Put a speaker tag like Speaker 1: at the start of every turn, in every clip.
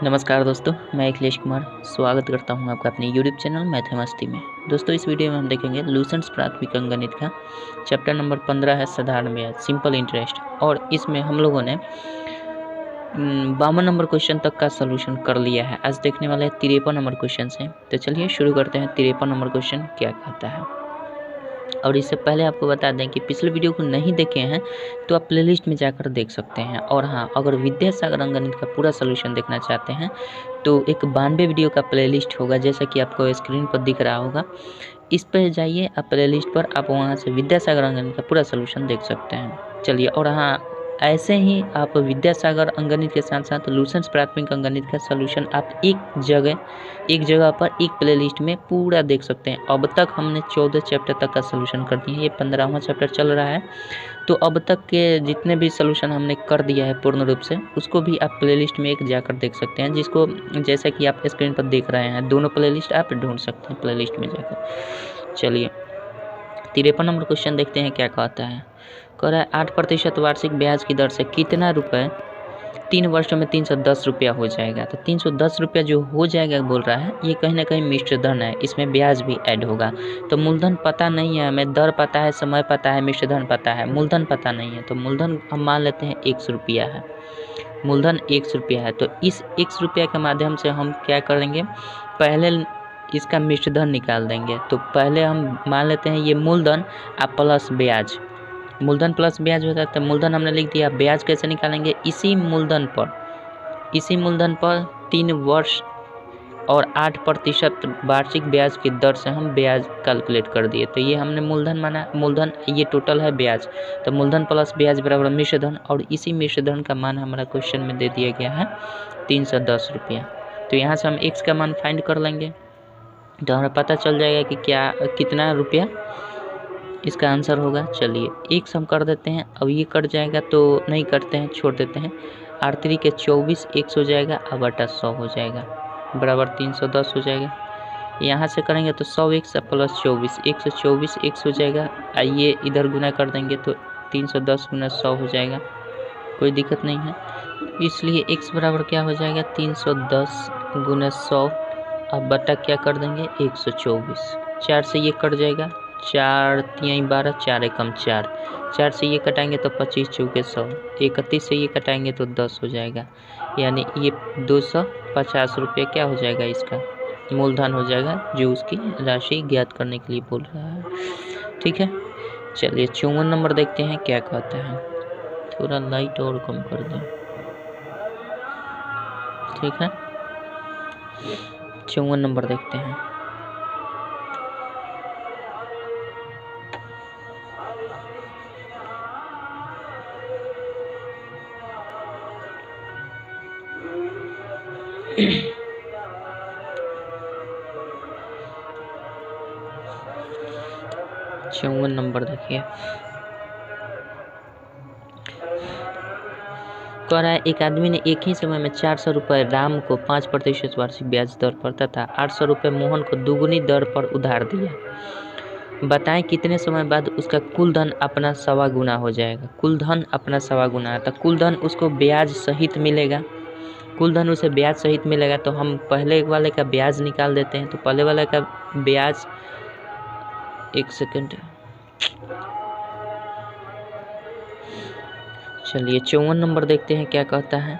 Speaker 1: नमस्कार दोस्तों, मैं अखिलेश कुमार स्वागत करता हूं आपका अपने YouTube चैनल मैथ है मस्ती में। दोस्तों, इस वीडियो में हम देखेंगे लूसेंट्स प्राथमिक अंकगणित का चैप्टर नंबर 15 है साधारण ब्याज सिंपल इंटरेस्ट। और इसमें हम लोगों ने 52 नंबर क्वेश्चन तक का सोल्यूशन कर लिया है। आज देखने वाले 53 नंबर क्वेश्चन हैं। तो चलिए शुरू करते हैं। 53 नंबर क्वेश्चन क्या कहता है। और इससे पहले आपको बता दें कि पिछले वीडियो को नहीं देखे हैं तो आप प्लेलिस्ट में जाकर देख सकते हैं। और हाँ, अगर विद्यासागर अंकगणित का पूरा सोल्यूशन देखना चाहते हैं तो एक 92 वीडियो का प्लेलिस्ट होगा, जैसा कि आपको स्क्रीन पर दिख रहा होगा। इस पर जाइए आप प्लेलिस्ट पर, आप वहाँ से विद्यासागर अंकगणित का पूरा सोल्यूशन देख सकते हैं। चलिए, और हाँ, ऐसे ही आप विद्यासागर अंकगणित के साथ साथ लूसेंट्स प्राथमिक अंकगणित का सोल्यूशन आप एक जगह पर एक प्लेलिस्ट में पूरा देख सकते हैं। अब तक हमने 14 चैप्टर तक का सोल्यूशन कर दिया है। ये 15वां चैप्टर चल रहा है। तो अब तक के जितने भी सोल्यूशन हमने कर दिया है पूर्ण रूप से, उसको भी आप प्लेलिस्ट में एक जाकर देख सकते हैं, जिसको जैसा कि आप स्क्रीन पर देख रहे हैं। दोनों प्लेलिस्ट आप ढूंढ सकते हैं प्लेलिस्ट में जाकर। चलिए 53 नंबर क्वेश्चन देखते हैं क्या कहता है। कह रहा है 8% वार्षिक ब्याज की दर से कितना रुपए 3 वर्षों में 310 रुपया हो जाएगा। तो 310 रुपया जो हो जाएगा बोल रहा है, ये कहीं ना कहीं मिश्र धन है, इसमें ब्याज भी ऐड होगा। तो मूलधन पता नहीं है हमें, दर पता है, समय पता है, मिश्र धन पता है, मूलधन पता नहीं है। तो मूलधन हम मान लेते हैं 100 रुपया है। मूलधन 100 रुपया है। तो इस 100 रुपया के माध्यम से हम क्या करेंगे, पहले इसका मिश्र धन निकाल देंगे। तो पहले हम मान लेते हैं ये मूलधन प्लस ब्याज, मूलधन प्लस ब्याज होता है। तो मूलधन हमने लिख दिया। ब्याज कैसे निकालेंगे, इसी मूलधन पर 3 वर्ष और 8% वार्षिक ब्याज की दर से हम ब्याज कैलकुलेट कर दिए। तो ये हमने मूलधन माना, मूलधन ये टोटल है ब्याज। तो मूलधन प्लस ब्याज बराबर मिश्र धन, और इसी मिश्र धन का मान हमारा क्वेश्चन में दे दिया गया है 310 रुपया। तो यहाँ से हम x का मान फाइंड कर लेंगे, तो हमें पता चल जाएगा कि कितना रुपया इसका आंसर होगा। चलिए x हम कर देते हैं। अब ये कट जाएगा तो नहीं करते हैं, छोड़ देते हैं। 8 के 24 x हो जाएगा, अब बटा 100 हो जाएगा, बराबर 310 हो जाएगा। यहाँ से करेंगे तो 100x प्लस 24 124 x हो जाएगा। आइए इधर गुना कर देंगे तो 310 गुना 100 हो जाएगा, कोई दिक्कत नहीं है। इसलिए x बराबर क्या हो जाएगा, 310 गुना 100, अब बटा क्या कर देंगे 124। 4 से ये कट जाएगा, 4 3 12, 4 एकम 4, 4 से ये कटाएंगे तो 25 चौके 100, 31 से ये कटाएंगे तो 10 हो जाएगा। यानी ये 250 रुपये क्या हो जाएगा, इसका मूलधन हो जाएगा, जो उसकी राशि ज्ञात करने के लिए बोल रहा है। ठीक है, चलिए 54 नंबर देखते हैं क्या कहता है। थोड़ा लाइट और कम कर दें। ठीक है, 54 नंबर देखते हैं। चौवन नंबर देखिए, कह रहा है एक आदमी ने एक ही समय में 400 रुपये राम को 5% वार्षिक ब्याज दर पर तथा 800 रुपये मोहन को दुगुनी दर पर उधार दिया। बताएं कितने समय बाद उसका कुल धन अपना 1.25 गुना हो जाएगा। कुल धन अपना 1.25 गुना है, तो कुल धन उसको ब्याज सहित मिलेगा। कुल धन उसे ब्याज सहित मिलेगा। तो हम पहले वाले का ब्याज निकाल देते हैं। तो पहले वाले का ब्याज, एक सेकंड, चलिए 54 नंबर देखते हैं क्या कहता है।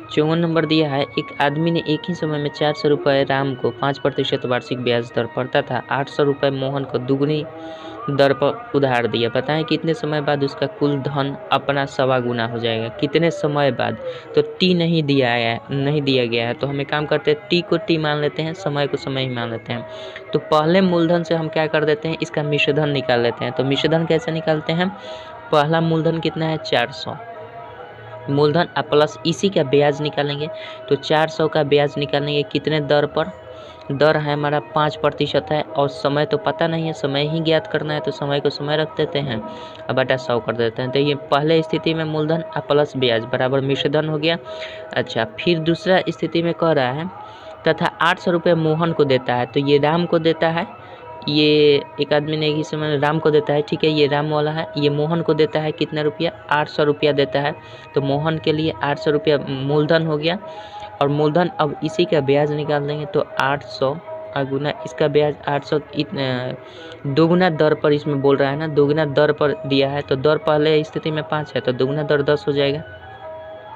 Speaker 1: 54 नंबर दिया है एक आदमी ने एक ही समय में 400 रुपये राम को 5% वार्षिक ब्याज दर पर तथा 800 रुपये मोहन को दुगनी दर पर उधार दिया। बताएं कितने समय बाद उसका कुल धन अपना 1.25 गुना हो जाएगा। कितने समय बाद, तो टी नहीं दिया गया है। तो हम एक काम करते हैं, टी को टी मान लेते हैं, समय को समय ही मान लेते हैं। तो पहले मूलधन से हम क्या कर देते हैं, इसका मिश्र धन निकाल लेते हैं। तो मिश्र धन कैसे निकालते हैं, पहला मूलधन कितना है 400, मूलधन प्लस इसी का ब्याज निकालेंगे। तो 400 का ब्याज निकालेंगे कितने दर पर, दर है हमारा 5% है, और समय तो पता नहीं है, समय ही ज्ञात करना है। तो समय को समय रख देते हैं, अब बटा 100 कर देते हैं। तो ये पहले स्थिति में मूलधन प्लस ब्याज बराबर मिश्र धन हो गया। अच्छा, फिर दूसरा स्थिति में कह रहा है तथा 800 रुपये मोहन को देता है। तो ये राम को देता है, ये एक आदमी ने इस समय राम को देता है, ठीक है, ये राम वाला है, ये मोहन को देता है कितना रुपया, 800 रुपया देता है। तो मोहन के लिए 800 रुपया मूलधन हो गया, और मूलधन अब इसी का ब्याज निकाल देंगे तो 800 गुना इसका ब्याज 800, दोगुना दर पर इसमें बोल रहा है ना, दोगुना दर पर दिया है, तो दर पहले स्थिति में 5 है तो दोगुना दर 10 हो जाएगा,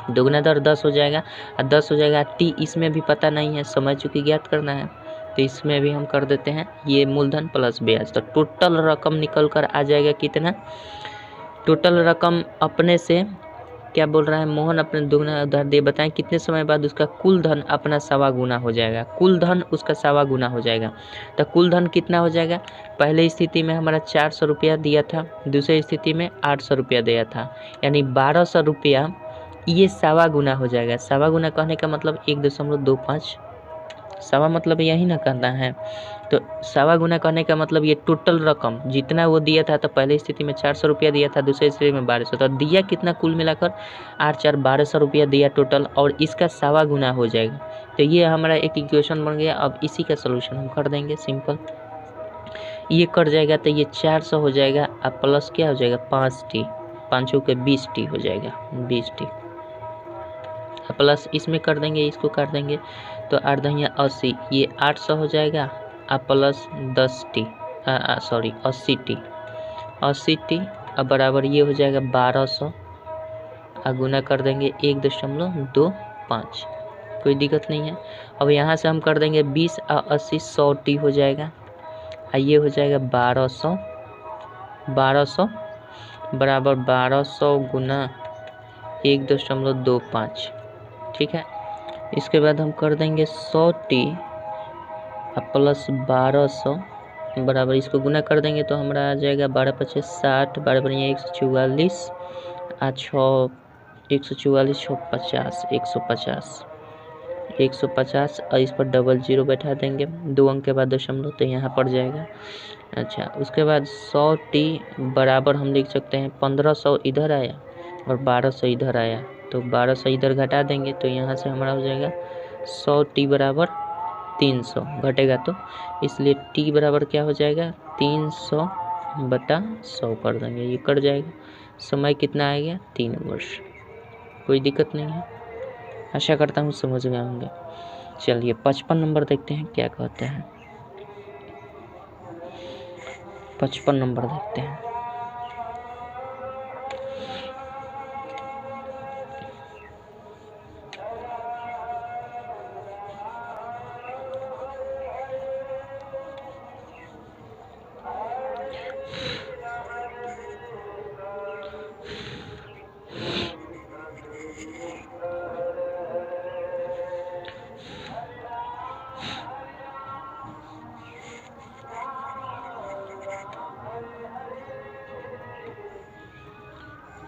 Speaker 1: दोगुना दर 10 हो जाएगा, और 10 हो जाएगा। टी इसमें भी पता नहीं है, समय चूंकि ज्ञात करना है, तो इसमें भी हम कर देते हैं ये मूलधन प्लस ब्याज। तो टोटल रकम निकल कर आ जाएगा कितना, टोटल रकम अपने से क्या बोल रहा है मोहन, अपने दोगुना उधार दे, बताएं कितने समय बाद उसका कुल धन अपना 1.25 गुना हो जाएगा, कुल धन उसका 1.25 गुना हो जाएगा। तो कुल धन कितना हो जाएगा, पहले स्थिति में हमारा 400 रुपया दिया था, दूसरी स्थिति में 800 रुपया दिया था, यानी 1200 रुपया, ये 1.25 गुना हो जाएगा। 1.25 गुना कहने का मतलब 1.25, सवा मतलब यही ना करना है, तो 1.25 गुना कहने का मतलब ये टोटल रकम जितना वो दिया था, तो पहले स्थिति में 400 रुपया दिया था, दूसरी स्थिति में 1200, तो दिया कितना कुल मिलाकर 8×4 1200 रुपया दिया टोटल, और इसका 1.25 गुना हो जाएगा। तो ये हमारा एक इक्वेशन बन गया। अब इसी का सोल्यूशन हम कर देंगे सिंपल, ये कट जाएगा तो ये 400 हो जाएगा, अब प्लस क्या हो जाएगा 5t, 5 के 20t हो जाएगा, 20t प्लस इसमें कर देंगे, इसको काट देंगे तो 8 × 80, ये 800 हो जाएगा, अब plus 10t, sorry 80t, 80t अब बराबर ये हो जाएगा 1200, गुना कर देंगे 1.25, कोई दिक्कत नहीं है। अब यहाँ से हम कर देंगे 20 और 80 100t हो जाएगा, ये हो जाएगा 1200, 1200 बराबर 1200 गुना 1.25, ठीक है। इसके बाद हम कर देंगे 100t प्लस 1200 बराबर, इसको गुना कर देंगे तो हमारा आ जाएगा 12×5 60, 12×5 144, 6 144 6 50, 150 और इस पर डबल जीरो बैठा देंगे, 2 अंक के बाद दशमलव, तो यहाँ पड़ जाएगा। अच्छा, उसके बाद 100t बराबर हम लिख सकते हैं 1500 इधर आया और 1200 इधर आया, तो 1200 इधर घटा देंगे तो यहाँ से हमारा हो जाएगा 100t बराबर 300, घटेगा तो इसलिए t बराबर क्या हो जाएगा 300/100 कर देंगे, ये कट जाएगा। समय कितना आ गया 3 वर्ष, कोई दिक्कत नहीं है, आशा करता हूँ समझ गए होंगे। चलिए 55 नंबर देखते हैं क्या कहते हैं, 55 नंबर देखते हैं।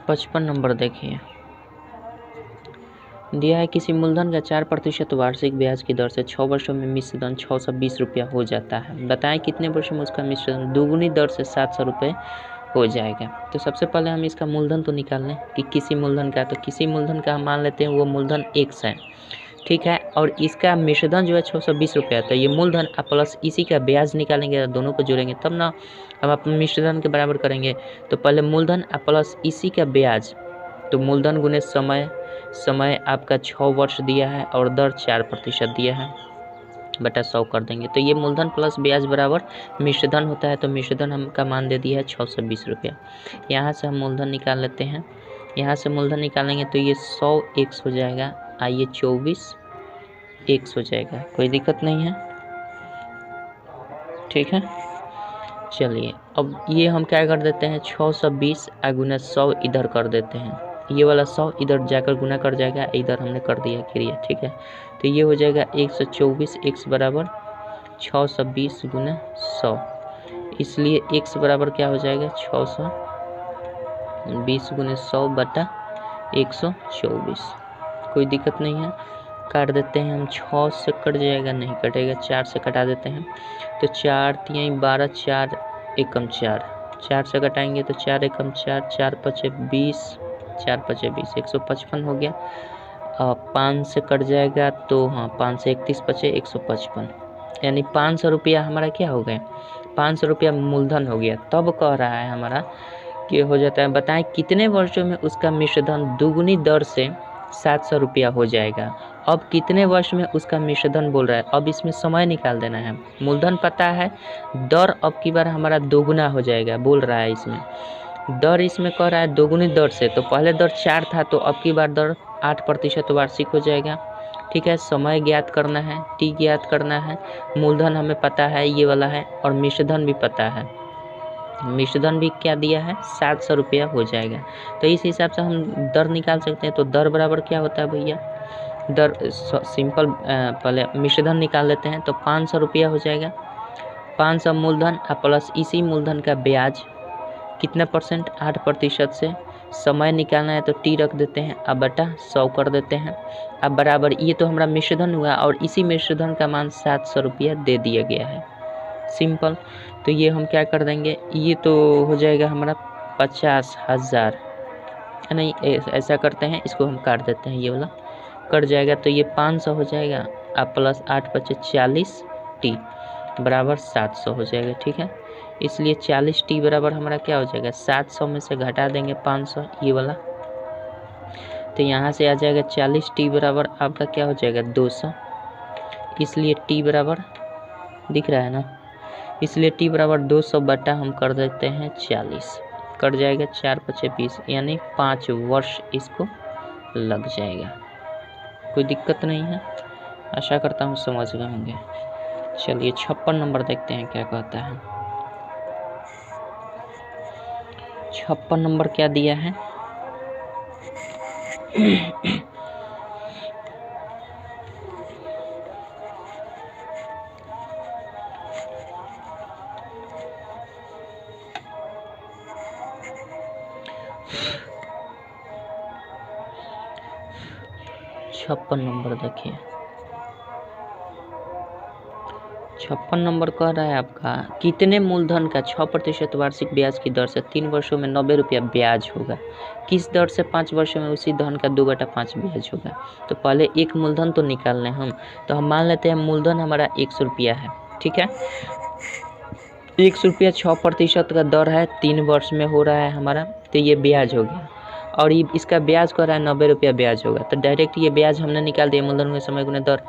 Speaker 1: पचपन नंबर देखिए, दिया है किसी मूलधन का 4% वार्षिक ब्याज की दर से 6 वर्षों में मिश्रधन 620 रुपया हो जाता है, बताएं कितने वर्षों में उसका मिश्रधन दोगुनी दर से 700 रुपये हो जाएगा। तो सबसे पहले हम इसका मूलधन तो निकाल लें कि किसी मूलधन का, तो किसी मूलधन का हम मान लेते हैं वो मूलधन x है, ठीक है, और इसका मिश्रधन जो है 620 रुपया, तो ये मूलधन प्लस इसी का ब्याज निकालेंगे, दोनों को जोड़ेंगे तब ना हम अपने मिश्रधन के बराबर करेंगे। तो पहले मूलधन प्लस इसी का ब्याज, तो मूलधन गुने समय, समय आपका 6 वर्ष दिया है और दर 4% दिया है, बटा 100 कर देंगे, तो ये मूलधन प्लस ब्याज बराबर मिश्रधन होता है। तो मिश्रधन हम का मान दे दिया है 620 रुपया। यहाँ से हम मूलधन निकाल लेते हैं, यहाँ से मूलधन निकालेंगे तो ये 100 x हो जाएगा, आइए 24 x हो जाएगा, कोई दिक्कत नहीं है, ठीक है। चलिए अब ये हम क्या कर देते हैं 620 गुना 100 इधर कर देते हैं, ये वाला 100 इधर जाकर गुना कर जाएगा, इधर हमने कर दिया क्रिया, ठीक है। तो ये हो जाएगा 124 x बराबर 620 गुना 100, इसलिए x बराबर क्या हो जाएगा 620 गुना 100 बटा 124, कोई दिक्कत नहीं है। काट देते हैं हम, 6 से कट जाएगा, नहीं कटेगा, 4 से कटा देते हैं, तो 4 3 12, 4 एकम 4, 4 से घटाएंगे तो 4 एकम 4, 4 5 20, 4 5 20, 155 हो गया। 5 से कट जाएगा तो हाँ 5 से 31 बचे 155, यानी 500 रुपया हमारा क्या हो गया, 500 रुपया मूलधन हो गया। तब कह रहा है हमारा कि हो जाता है, बताएं कितने वर्षों में उसका मिश्रधन दुगुनी दर से 700 रुपया हो जाएगा। अब कितने वर्ष में उसका मिश्रधन बोल रहा है, अब इसमें समय निकाल देना है। मूलधन पता है, दर अब की बार हमारा दोगुना हो जाएगा बोल रहा है। इसमें दर इसमें कह रहा है दोगुनी दर से, तो पहले दर 4 था तो अब की बार दर 8% वार्षिक हो जाएगा। ठीक है, समय ज्ञात करना है, टी ज्ञात करना है, मूलधन हमें पता है ये वाला है, और मिश्रधन भी पता है। मिश्रधन भी क्या दिया है, 700 रुपया हो जाएगा। तो इस हिसाब से हम दर निकाल सकते हैं। तो दर बराबर क्या होता है भैया, दर सिंपल पहले मिश्रधन निकाल लेते हैं। तो 500 रुपया हो जाएगा, 500 मूलधन प्लस इसी मूलधन का ब्याज कितना परसेंट, 8% से। समय निकालना है तो टी रख देते हैं, अब बटा 100 कर देते हैं। अब बराबर ये तो हमारा मिश्रधन हुआ, और इसी मिश्रधन का मान 700 रुपया दे दिया गया है। सिंपल। तो ये हम क्या कर देंगे, ये तो हो जाएगा हमारा 50,000, नहीं ऐसा करते हैं, इसको हम काट देते हैं, ये वाला कट जाएगा। तो ये 500 हो जाएगा, अब प्लस 8 × 5 = 40 टी बराबर 700 हो जाएगा। ठीक है, इसलिए 40 टी बराबर हमारा क्या हो जाएगा, 700 में से घटा देंगे 500 ये वाला, तो यहाँ से आ जाएगा 40 टी बराबर आपका क्या हो जाएगा 200। इसलिए टी बराबर दिख रहा है ना, इसलिए टी बराबर 200 बटा हम कर देते हैं 40, कट जाएगा 4 × 5 = 20, यानी 5 वर्ष इसको लग जाएगा। कोई दिक्कत नहीं है, आशा करता हूँ समझ गए होंगे। चलिए 56 नंबर देखते हैं क्या कहता है। 56 नंबर क्या दिया है, छप्पन नंबर देखिए, 56 नंबर कह रहा है आपका कितने मूलधन का 6% वार्षिक ब्याज की दर से 3 वर्षों में 90 रुपया ब्याज होगा, किस दर से 5 वर्षों में उसी धन का 2/5 ब्याज होगा। तो पहले एक मूलधन तो निकाल लें हम, तो हम मान लेते हैं मूलधन हमारा 100 रुपया है। ठीक है, 100 रुपया 6% का दर है, 3 वर्ष में हो रहा है हमारा, तो ये ब्याज हो गया। और ये इसका ब्याज कह रहा है 90 रुपया ब्याज होगा, तो डायरेक्ट ये ब्याज हमने निकाल दिया, मूलधन के समय गुना दर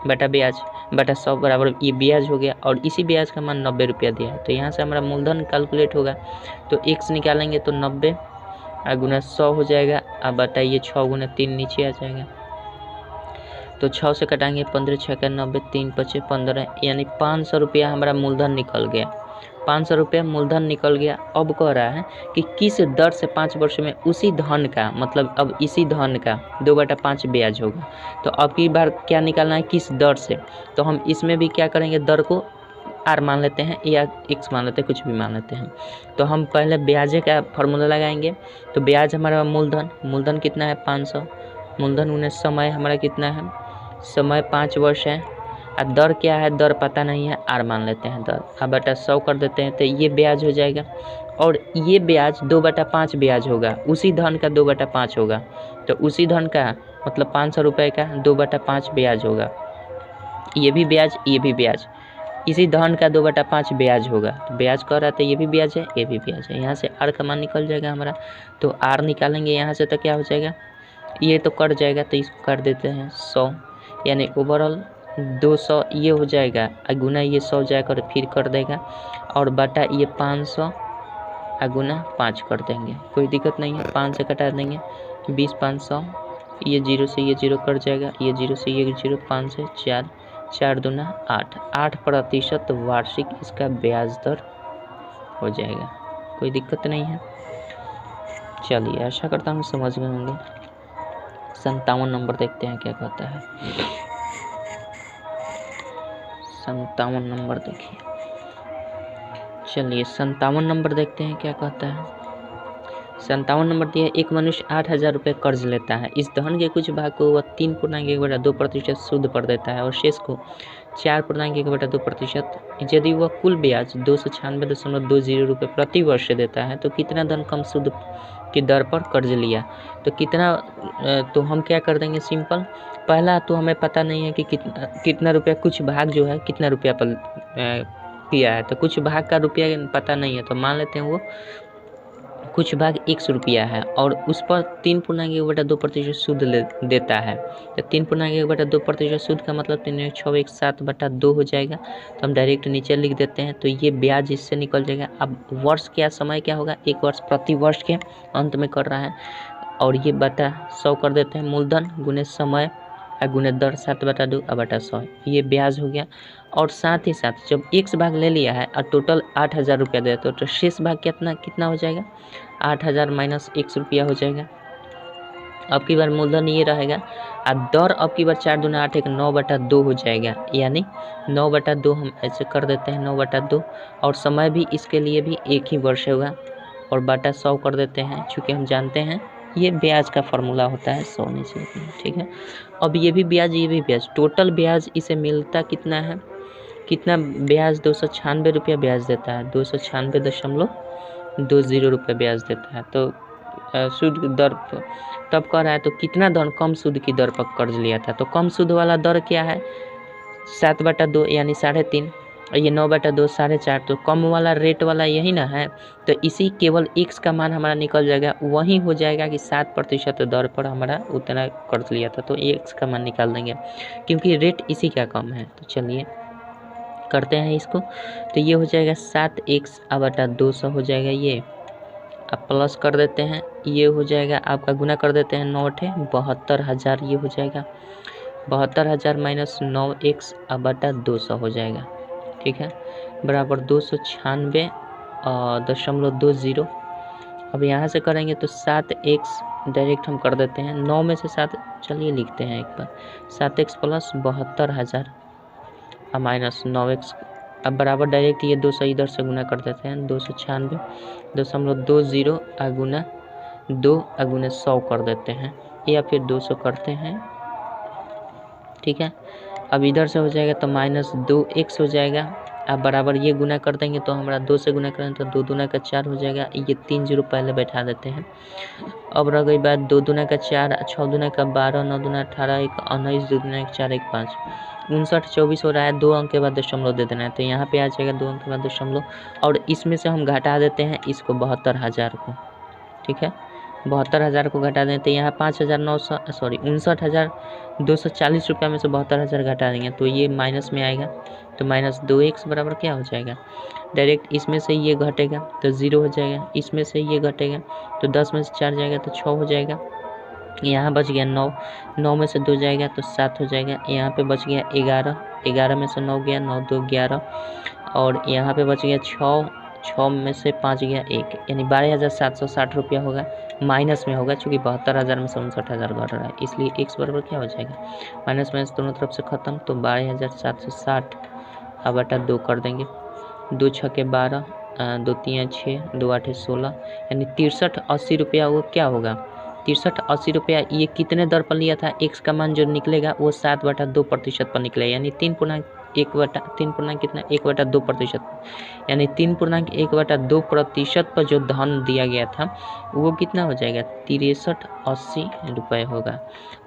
Speaker 1: बटा ब्याज बटा 100 बराबर ये ब्याज हो गया, और इसी ब्याज का मान 90 रुपया दिया है। तो यहाँ से हमारा मूलधन कैलकुलेट होगा, तो 1 से निकालेंगे तो 90 गुना 100 हो जाएगा। अब बटा ये 6 × 3 नीचे आ जाएगा, तो 6 से कटाएंगे 15 × 6 = 90, 3 × 5 = 15, यानी 500 रुपया हमारा मूलधन निकल गया। 500 रुपया मूलधन निकल गया। अब कह रहा है कि किस दर से 5 वर्ष में उसी धन का, मतलब अब इसी धन का 2/5 ब्याज होगा। तो अब की बार क्या निकालना है, किस दर से, तो हम इसमें भी क्या करेंगे, दर को आर मान लेते हैं या एक्स मान लेते हैं, कुछ भी मान लेते हैं। तो हम पहले ब्याज का फार्मूला लगाएंगे। तो ब्याज हमारा मूलधन कितना है 500, मूलधन उन्हें समय हमारा कितना है, समय 5 वर्ष है, और दर क्या है, दर पता नहीं है, आर मान लेते हैं दर, अब बटा 100 कर देते हैं, तो ये ब्याज हो जाएगा। और ये ब्याज 2/5 ब्याज होगा, उसी धन का 2/5 होगा, तो उसी धन का मतलब 500 रुपये का 2/5 ब्याज होगा। ये भी ब्याज, ये भी ब्याज, इसी धन का 2/5 ब्याज होगा। तो ब्याज कह रहा था ये भी ब्याज है, ये भी ब्याज है। यहाँ से आर का मान निकल जाएगा हमारा, तो आर निकालेंगे यहाँ से तो क्या हो जाएगा, ये तो कट जाएगा, तो इसको कर देते हैं 100, यानी ओवरऑल 200 ये हो जाएगा, गुना ये 100 जाकर फिर कर देगा, और बटा ये 500 गुना 5 कर देंगे, कोई दिक्कत नहीं है। 5 से कटा देंगे 20 500, ये 0 से ये 0 कट जाएगा, ये 0 से ये 0, 5 से 4, 4 दूना 8, 8% वार्षिक इसका ब्याज दर हो जाएगा, कोई दिक्कत नहीं है। चलिए आशा करता हूँ समझ में होंगे। 57 नंबर देखते हैं क्या कहता है। 57 नंबर देखिए, चलिए 57 नंबर देखते हैं क्या कहता है। 57 नंबर दिया, एक मनुष्य 8,000 रुपये कर्ज लेता है, इस धन के कुछ भाग को वह 3.1/2% शुद्ध कर देता है और शेष को 4.1/2%। यदि वह कुल ब्याज 296.20 रुपये प्रति वर्ष देता है तो कितना धन कम शुद्ध की दर पर कर्ज लिया। तो कितना, तो हम क्या कर देंगे, सिंपल, पहला तो हमें पता नहीं है कि कितना रुपया, कुछ भाग जो है कितना रुपया पर किया है, तो कुछ भाग का रुपया पता नहीं है, तो मान लेते हैं वो कुछ भाग 100 रुपया है और उस पर 3.1/2% सूद देता है। तो 3.1/2% सूद का मतलब 3×6=7/2 हो जाएगा। तो हम डायरेक्ट नीचे लिख देते हैं, तो ये ब्याज इससे निकल जाएगा। अब वर्ष क्या समय क्या होगा, 1 वर्ष प्रति वर्ष के अंत में कर रहा है, और ये बटा 100 कर देते हैं। मूलधन गुने समय गुने दर 7/2 बटा 100, ये ब्याज हो गया। और साथ ही साथ जब x भाग ले लिया है और टोटल 8,000 रुपया दे तो शेष भाग कितना हो जाएगा, 8,000 माइनस 100 रुपया हो जाएगा। अब की बार मूलधन ये रहेगा और दर अब की बार 4 दूना 8 एक 9/2 हो जाएगा, यानी 9/2 हम ऐसे कर देते हैं 9/2। और समय भी इसके लिए भी 1 ही वर्ष होगा और बटा 100 कर देते हैं, चूँकि हम जानते हैं ये ब्याज का फॉर्मूला होता है 100 नीचे, ठीक है। अब ये भी ब्याज, टोटल ब्याज इसे मिलता कितना है, कितना ब्याज 296 रुपया ब्याज देता है, 296.20 रुपये ब्याज देता है। तो सूद दर तब कह रहा है तो कितना दर कम सूद की दर पर कर्ज लिया था, तो कम सूद वाला दर क्या है 7/2 यानी 3.5, ये 9/2 4.5, तो कम वाला रेट वाला यही ना है। तो इसी केवल x का मान हमारा निकल जाएगा, वही हो जाएगा कि 7% दर पर हमारा उतना कर्ज लिया था, तो x का मान निकाल देंगे क्योंकि रेट इसी का कम है। तो चलिए करते हैं इसको, तो ये हो जाएगा 7x/200 हो जाएगा ये। अब प्लस कर देते हैं, ये हो जाएगा आपका गुना कर देते हैं 9×72,000, ये हो जाएगा 72,000 माइनस 9x/200 हो जाएगा, ठीक है, बराबर 296.20। अब यहाँ से करेंगे तो 7x डायरेक्ट हम कर देते हैं, 9 में से 7 चलिए लिखते हैं एक बार, 7x प्लस 72,000 माइनस 9x, अब बराबर डायरेक्ट ये 200 इधर से गुना कर देते हैं, 296.20 गुना 2 गुना 100 कर देते हैं, या फिर 200 करते हैं, ठीक है। अब इधर से हो जाएगा तो माइनस 2x हो जाएगा। अब बराबर ये गुना कर देंगे तो हमारा 2 से गुना करें तो 2 दूना का 4 हो जाएगा, ये 3 जीरो पहले बैठा देते हैं। अब रह गई बात 2 दूना का 4, 6 दूना का 12, 9 दूना 18, 1 19, 2 दूना 4 1 5, 59 24 हो रहा है, 2 अंक के बाद दशमलव दे देना है, तो यहाँ पे आ जाएगा 2 अंक के बाद दशमलव, और इसमें से हम घटा देते हैं इसको 72,000 को, ठीक है, 72,000 को घटा दें तो यहाँ 59,240 रुपया में से 72,000 घटा देंगे तो ये माइनस में आएगा, तो माइनस 2x बराबर क्या हो जाएगा, डायरेक्ट इसमें से ये घटेगा तो 0 हो जाएगा, इसमें से ये घटेगा तो 10 में से 4 जाएगा तो 6 हो जाएगा, यहाँ बच गया 9, 9 में से 2 जाएगा तो 7 हो जाएगा, यहाँ पे बच गया 11, 11 में से 9 गया, 9 2 11, और यहाँ पे बच गया 6, 6 में से 5 गया 1, यानी 12,760 रुपया होगा, माइनस में होगा चूँकि 72,000 में से 59,000 घट रहा है, इसलिए x बराबर क्या हो जाएगा, माइनस माइनस दोनों तरफ से खत्म, तो 12,760/2 कर देंगे, 2 6 के 12, 2 3 6, 2 8 16, यानी 6380 रुपया वो क्या होगा, 6380 रुपया ये कितने दर पर लिया था, x का मान जो निकलेगा वो 7/2% पर निकलेगा, यानी 1/2%, यानी 3.1/2% पर जो धन दिया गया था वो कितना हो जाएगा 6380 रुपये होगा।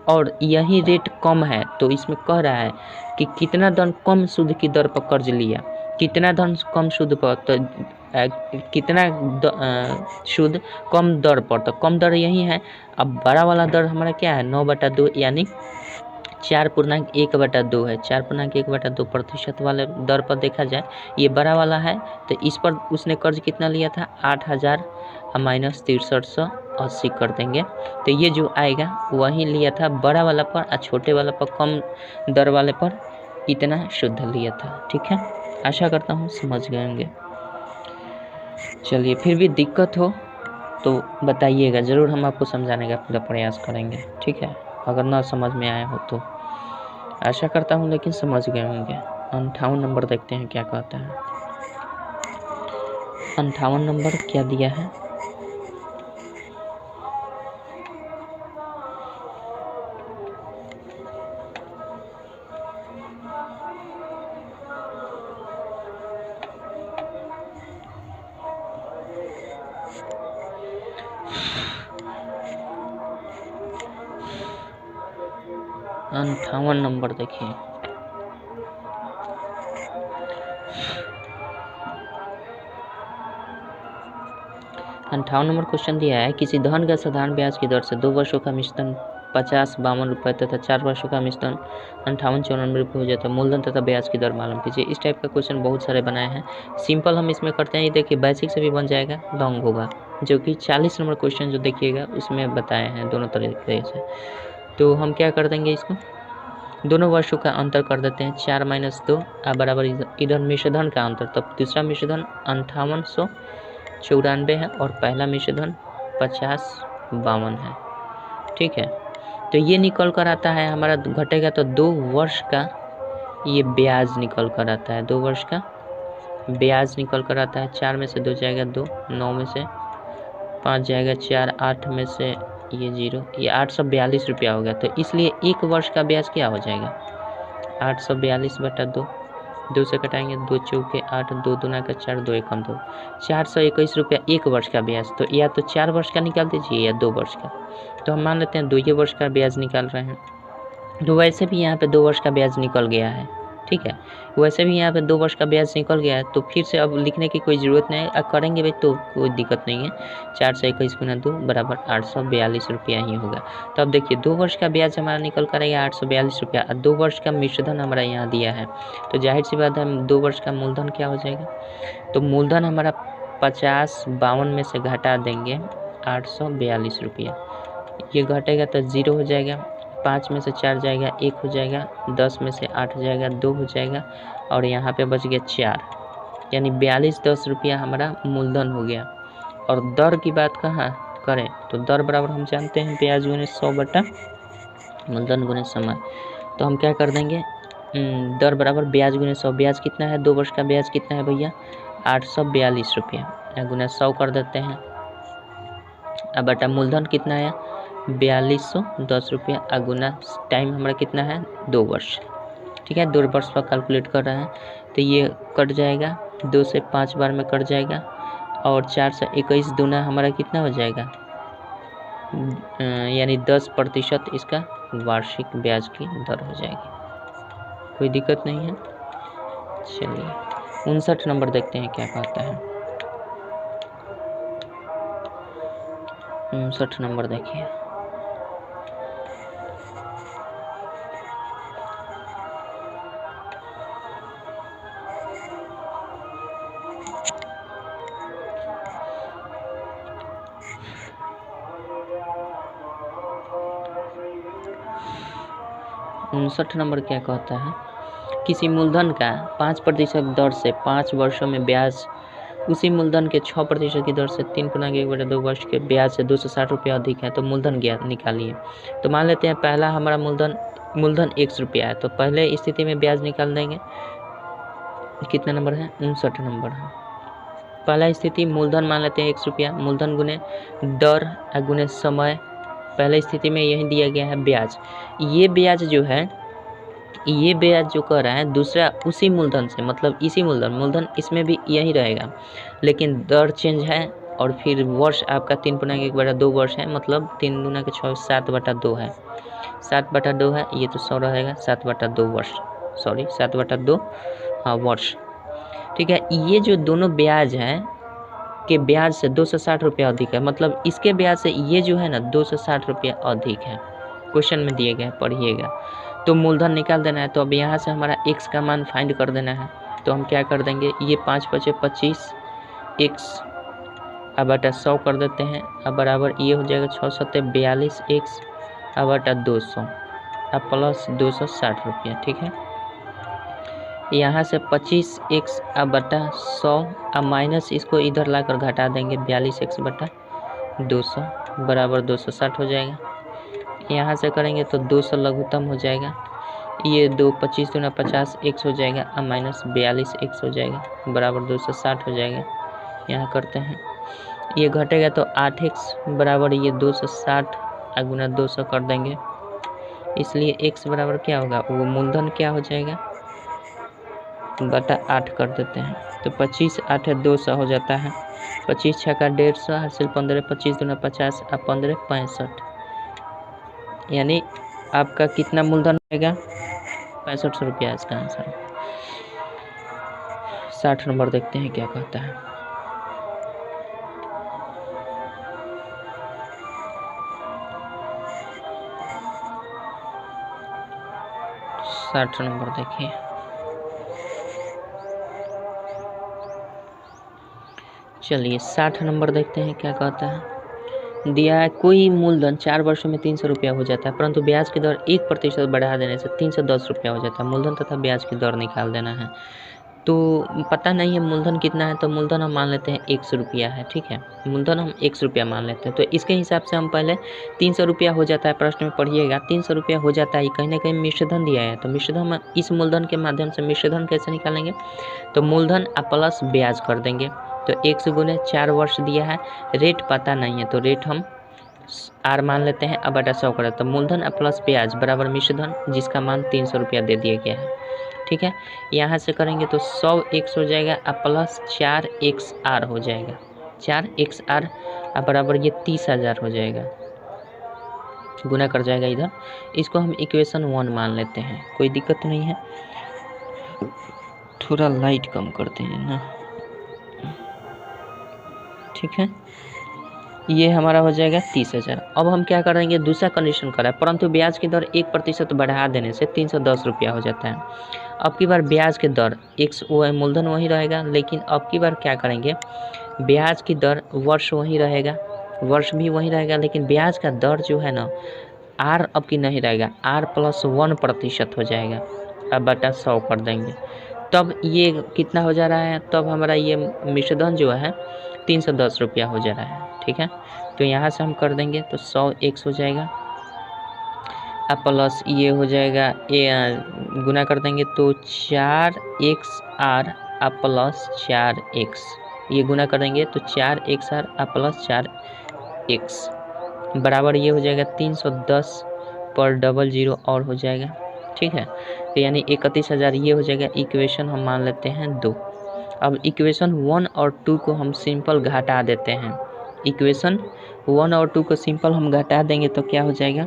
Speaker 1: और यही रेट कम है तो इसमें कह रहा है कि कितना धन कम सूद की दर पर कर्ज लिया, कितना धन कम सूद पर, तो कितना सूद कम दर पर, तो कम दर यही है। अब बड़ा वाला दर हमारा क्या है 9/2 यानी 4.1/2 है, 4.1/2% वाले दर पर देखा जाए ये बड़ा वाला है, तो इस पर उसने कर्ज कितना लिया था 8,000 माइनस 6380 कर देंगे, तो ये जो आएगा वही लिया था बड़ा वाला पर और छोटे वाला पर कम दर वाले पर इतना शुद्ध लिया था, ठीक है। आशा करता हूँ समझ गए होंगे। चलिए फिर भी दिक्कत हो तो बताइएगा, ज़रूर हम आपको समझाने का पूरा प्रयास करेंगे, ठीक है, अगर ना समझ में आया हो तो। आशा करता हूँ लेकिन समझ गए होंगे। 58 नंबर देखते हैं क्या कहता है। 58 नंबर क्या दिया है, नंबर देखिए, 58 नंबर क्वेश्चन दिया है, किसी धन का साधारण ब्याज की दर से 2 वर्षों का मिश्रण 50-52 रुपये तथा 4 वर्षों का मिश्रण 58-94 रुपये हो जाता है, मूलधन तथा ब्याज की दर मालूम कीजिए। इस टाइप का क्वेश्चन बहुत सारे बनाए हैं। सिंपल हम इसमें करते हैं, ये देखिए बेसिक से भी बन जाएगा, लॉन्ग होगा, जो कि 40 नंबर क्वेश्चन जो देखिएगा उसमें बताए हैं दोनों तरीके से। तो हम क्या कर देंगे, इसको दोनों वर्षों का अंतर कर देते हैं, 4 - 2 बराबर इधर मिश्रधन का अंतर, तब दूसरा मिश्रधन 5894 है और पहला मिश्रधन 50-52 है। ठीक है, तो ये निकल कर आता है हमारा, घटेगा तो 2 वर्ष का ये ब्याज निकल कर आता है, 2 वर्ष का ब्याज निकल कर आता है। 4 में से 2 जाएगा 2, 9 में से 5 जाएगा 4, 8 में से ये 0, ये 842 रुपया हो गया। तो इसलिए 1 वर्ष का ब्याज क्या हो जाएगा, 842/2, 2 से कटाएंगे, 2 चौके 8, 2 दूना का 4, 2 एकम 2, 421 रुपया 1 वर्ष का ब्याज। तो या तो 4 वर्ष का निकाल दीजिए या 2 वर्ष का। तो हम मान लेते हैं 2 वर्ष का ब्याज निकाल रहे हैं। तो वैसे भी यहाँ पे 2 वर्ष का ब्याज निकल गया है। ठीक है, वैसे भी यहाँ पे 2 वर्ष का ब्याज निकल गया है, तो फिर से अब लिखने की कोई ज़रूरत नहीं है, अब करेंगे भाई तो कोई दिक्कत नहीं है। 421 गुना 2 बराबर 842 रुपया ही होगा। तो अब देखिए 2 वर्ष का ब्याज हमारा निकल कर आएगा 842 रुपया, और 2 वर्ष का मिश्रधन हमारा यहाँ दिया है, तो जाहिर सी बात है 2 वर्ष का मूलधन क्या हो जाएगा। तो मूलधन हमारा 50-52 में से घटा देंगे 842 रुपया, ये घटेगा तो 0 हो जाएगा, 5 में से 4 जाएगा 1 हो जाएगा, 10 में से 8 जाएगा 2 हो जाएगा, और यहाँ पे बच गया 4, यानी 42 रुपया हमारा मूलधन हो गया। और दर की बात कहाँ करें तो दर बराबर हम जानते हैं ब्याज गुने 100 बटा मूलधन गुने समय। तो हम क्या कर देंगे, दर बराबर ब्याज गुने 100, ब्याज कितना है, 2 वर्ष का ब्याज कितना है भैया 842 रुपया, गुना 100 कर देते हैं, अब बटा मूलधन कितना है 4210 रुपया, अगुना टाइम हमारा कितना है 2 वर्ष। ठीक है, 2 वर्ष पर कैलकुलेट कर रहे हैं, तो ये कट जाएगा, 2 से 5 बार में कट जाएगा, और 421 दूना हमारा कितना हो जाएगा, यानी 10% इसका वार्षिक ब्याज की दर हो जाएगी। कोई दिक्कत नहीं है। चलिए 59 नंबर देखते हैं क्या कहता है। 59 नंबर देखिए, नंबर क्या कहता है, किसी मूलधन का 5% दर से 5 वर्षों में ब्याज उसी मूलधन के 6% की दर से 3/1/2 वर्ष के ब्याज से 260 रुपया अधिक है, तो मूलधन ज्ञात निकालिए। तो मान लेते हैं पहला हमारा मूलधन 100 रुपया है, तो पहले स्थिति में ब्याज निकाल देंगे, कितना नंबर है 59 नंबर है। पहला स्थिति मूलधन मान लेते हैं 100 रुपया, मूलधन गुने दर गुने समय, पहले स्थिति में यही दिया गया है ब्याज। ये ब्याज जो है, ये ब्याज जो कह रहा है दूसरा उसी मूलधन से, मतलब इसी मूलधन इसमें भी यही रहेगा, लेकिन दर चेंज है, और फिर वर्ष आपका 3/1/2 वर्ष है, मतलब 3 दूना के 6, 7/2 है, 7/2 है, ये तो 100 रहेगा, 7/2 वर्ष, सॉरी 7/2 हाँ वर्ष। ठीक है, ये जो दोनों ब्याज हैं के ब्याज से 260 रुपया अधिक है, मतलब इसके ब्याज से ये जो है ना 260 रुपया अधिक है, क्वेश्चन में दिए गए, पढ़िएगा। तो मूलधन निकाल देना है, तो अब यहाँ से हमारा x का मान फाइंड कर देना है। तो हम क्या कर देंगे, ये 5 × 5 = 25, x अब बटा 100 कर देते हैं, अब बराबर ये हो जाएगा 6 × 7 = 42, x अब बटा 200, अब प्लस 260 रुपया। ठीक है, यहाँ से 25x अब बटा 100, अब माइनस इसको इधर लाकर घटा देंगे, 42x बटा 200 बराबर 260 हो जाएगा। यहाँ से करेंगे तो 200 लघुत्तम हो जाएगा, ये 2 25 दूना 50 x हो जाएगा, अब माइनस 42x हो जाएगा बराबर 260 हो जाएगा। यहाँ करते हैं, ये घटेगा तो 8x बराबर ये 260 गुना 200 कर देंगे, इसलिए x बराबर क्या होगा, वो मूलधन क्या हो जाएगा बटा 8 कर देते हैं, तो 25 8 200 हो जाता है, 25 × 6 = 150 हासिल 15, 25 दूना 50 अब 15 65, यानी आपका कितना मूलधन रहेगा 6500 रुपया इसका आंसर। 60 नंबर देखते हैं क्या कहता है। 60 नंबर देखिए, चलिए 60 नंबर देखते हैं क्या कहता है। दिया है कोई मूलधन 4 वर्षों में 300 रुपया हो जाता है, परंतु ब्याज की दर 1% बढ़ा देने से 310 रुपया हो जाता है। मूलधन तथा ब्याज की दर निकाल देना है। तो पता नहीं है मूलधन कितना है, तो मूलधन हम मान लेते हैं 100 रुपया है, ठीक है। मूलधन हम 100 रुपया मान लेते हैं, तो इसके हिसाब से हम पहले 300 रुपया हो जाता है, प्रश्न में पढ़िएगा 300 रुपया हो जाता है, कहीं ना कहीं मिश्रधन दिया है, तो मिश्रधन इस मूलधन के माध्यम से मिश्रधन कैसे निकालेंगे, तो मूलधन प्लस ब्याज कर देंगे। तो 100 गुने 4 वर्ष दिया है, रेट पता नहीं है, तो रेट हम आर मान लेते हैं, अब बटा 100 करें, तो मूलधन प्लस ब्याज बराबर मिश्रधन, जिसका मान 300 रुपया दे दिया गया है, ठीक है। यहाँ से करेंगे तो 100x हो जाएगा और प्लस 4xr हो जाएगा, 4xr बराबर ये 30,000 हो जाएगा, गुना कर जाएगा इधर। इसको हम इक्वेशन 1 मान लेते हैं, कोई दिक्कत नहीं है। थोड़ा लाइट कम करते हैं ना, ठीक है। ये हमारा हो जाएगा 30,000। अब हम क्या करेंगे, दूसरा कंडीशन करा है, परंतु ब्याज की दर 1% बढ़ा देने से 310 रुपया हो जाता है। अब की बार ब्याज की दर मूलधन वही रहेगा, लेकिन अब की बार क्या करेंगे, ब्याज की दर वर्ष वही रहेगा, वर्ष भी वही रहेगा, लेकिन ब्याज का दर जो है ना आर अब की नहीं रहेगा, आर प्लस 1% हो जाएगा, अब बटा 100 कर देंगे, तब ये कितना हो जा रहा है, तब हमारा ये मिश्रधन जो है 310 रुपया हो जा रहा है, ठीक है। तो यहाँ से हम कर देंगे तो 100x हो जाएगा, अब प्लस ये हो जाएगा, ये गुना कर देंगे तो 4xr अब प्लस 4x, ये गुना करेंगे तो 4xr अब प्लस 4x बराबर ये हो जाएगा 310 पर 00 और हो जाएगा, ठीक है। तो यानी 31,000 ये हो जाएगा। इक्वेशन हम मान लेते हैं 2। अब इक्वेशन 1 और 2 को हम सिंपल घटा देते हैं, इक्वेशन 1 और 2 को सिंपल हम घटा देंगे तो क्या हो जाएगा,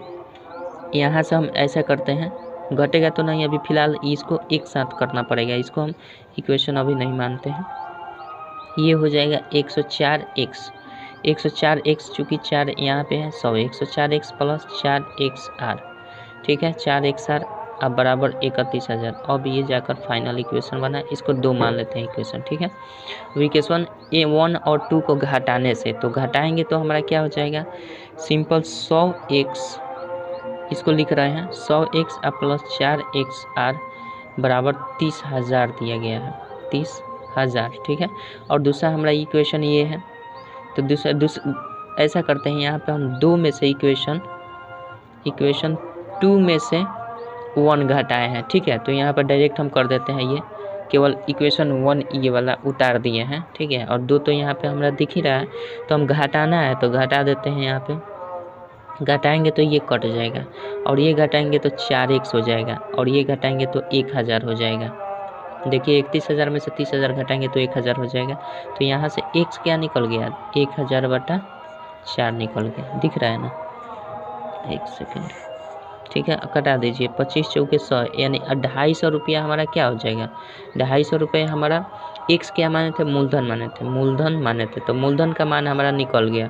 Speaker 1: यहाँ से हम ऐसा करते हैं, घटेगा तो नहीं, अभी फ़िलहाल इसको एक साथ करना पड़ेगा, इसको हम इक्वेशन अभी नहीं मानते हैं। ये हो जाएगा 104x, 104x चूँकि 4 यहाँ पे है 100, 104x प्लस 4xr, ठीक है, 4xr अब बराबर 31,000। अब ये जाकर फाइनल इक्वेशन बना, इसको 2 मान लेते हैं इक्वेशन, ठीक है। इक्वेशन 1 और 2 को घटाने से, तो घटाएंगे तो हमारा क्या हो जाएगा, सिंपल 100x, इसको लिख रहे हैं 100x प्लस 4xr बराबर 30,000 दिया गया है, 30,000, ठीक है। और दूसरा हमारा इक्वेशन ये है, तो दूसरा ऐसा करते हैं, यहाँ पे हम 2 में से इक्वेशन 2 में से 1 घटाए हैं, ठीक है। तो यहाँ पर डायरेक्ट हम कर देते हैं, ये केवल इक्वेशन 1 ये वाला उतार दिए हैं, ठीक है। और 2 तो यहाँ पे हमारा दिख ही रहा है, तो हम घटाना है तो घटा देते हैं, यहाँ पे घटाएंगे तो ये कट जाएगा, और ये घटाएंगे तो 4x हो जाएगा, और ये घटाएंगे तो 1,000 हो जाएगा। देखिए 31,000 में से 30,000 घटाएंगे तो 1,000 हो जाएगा। तो यहाँ से x क्या निकल गया, 1,000 बटा 4 निकल गया, दिख रहा है ना, 1 सेकेंड, ठीक है। कटा दीजिए, 25 चौके 100 यानी 250 रुपया हमारा क्या हो जाएगा, 250 रुपये हमारा x क्या माने थे, मूलधन माने थे, तो मूलधन का मान हमारा निकल गया,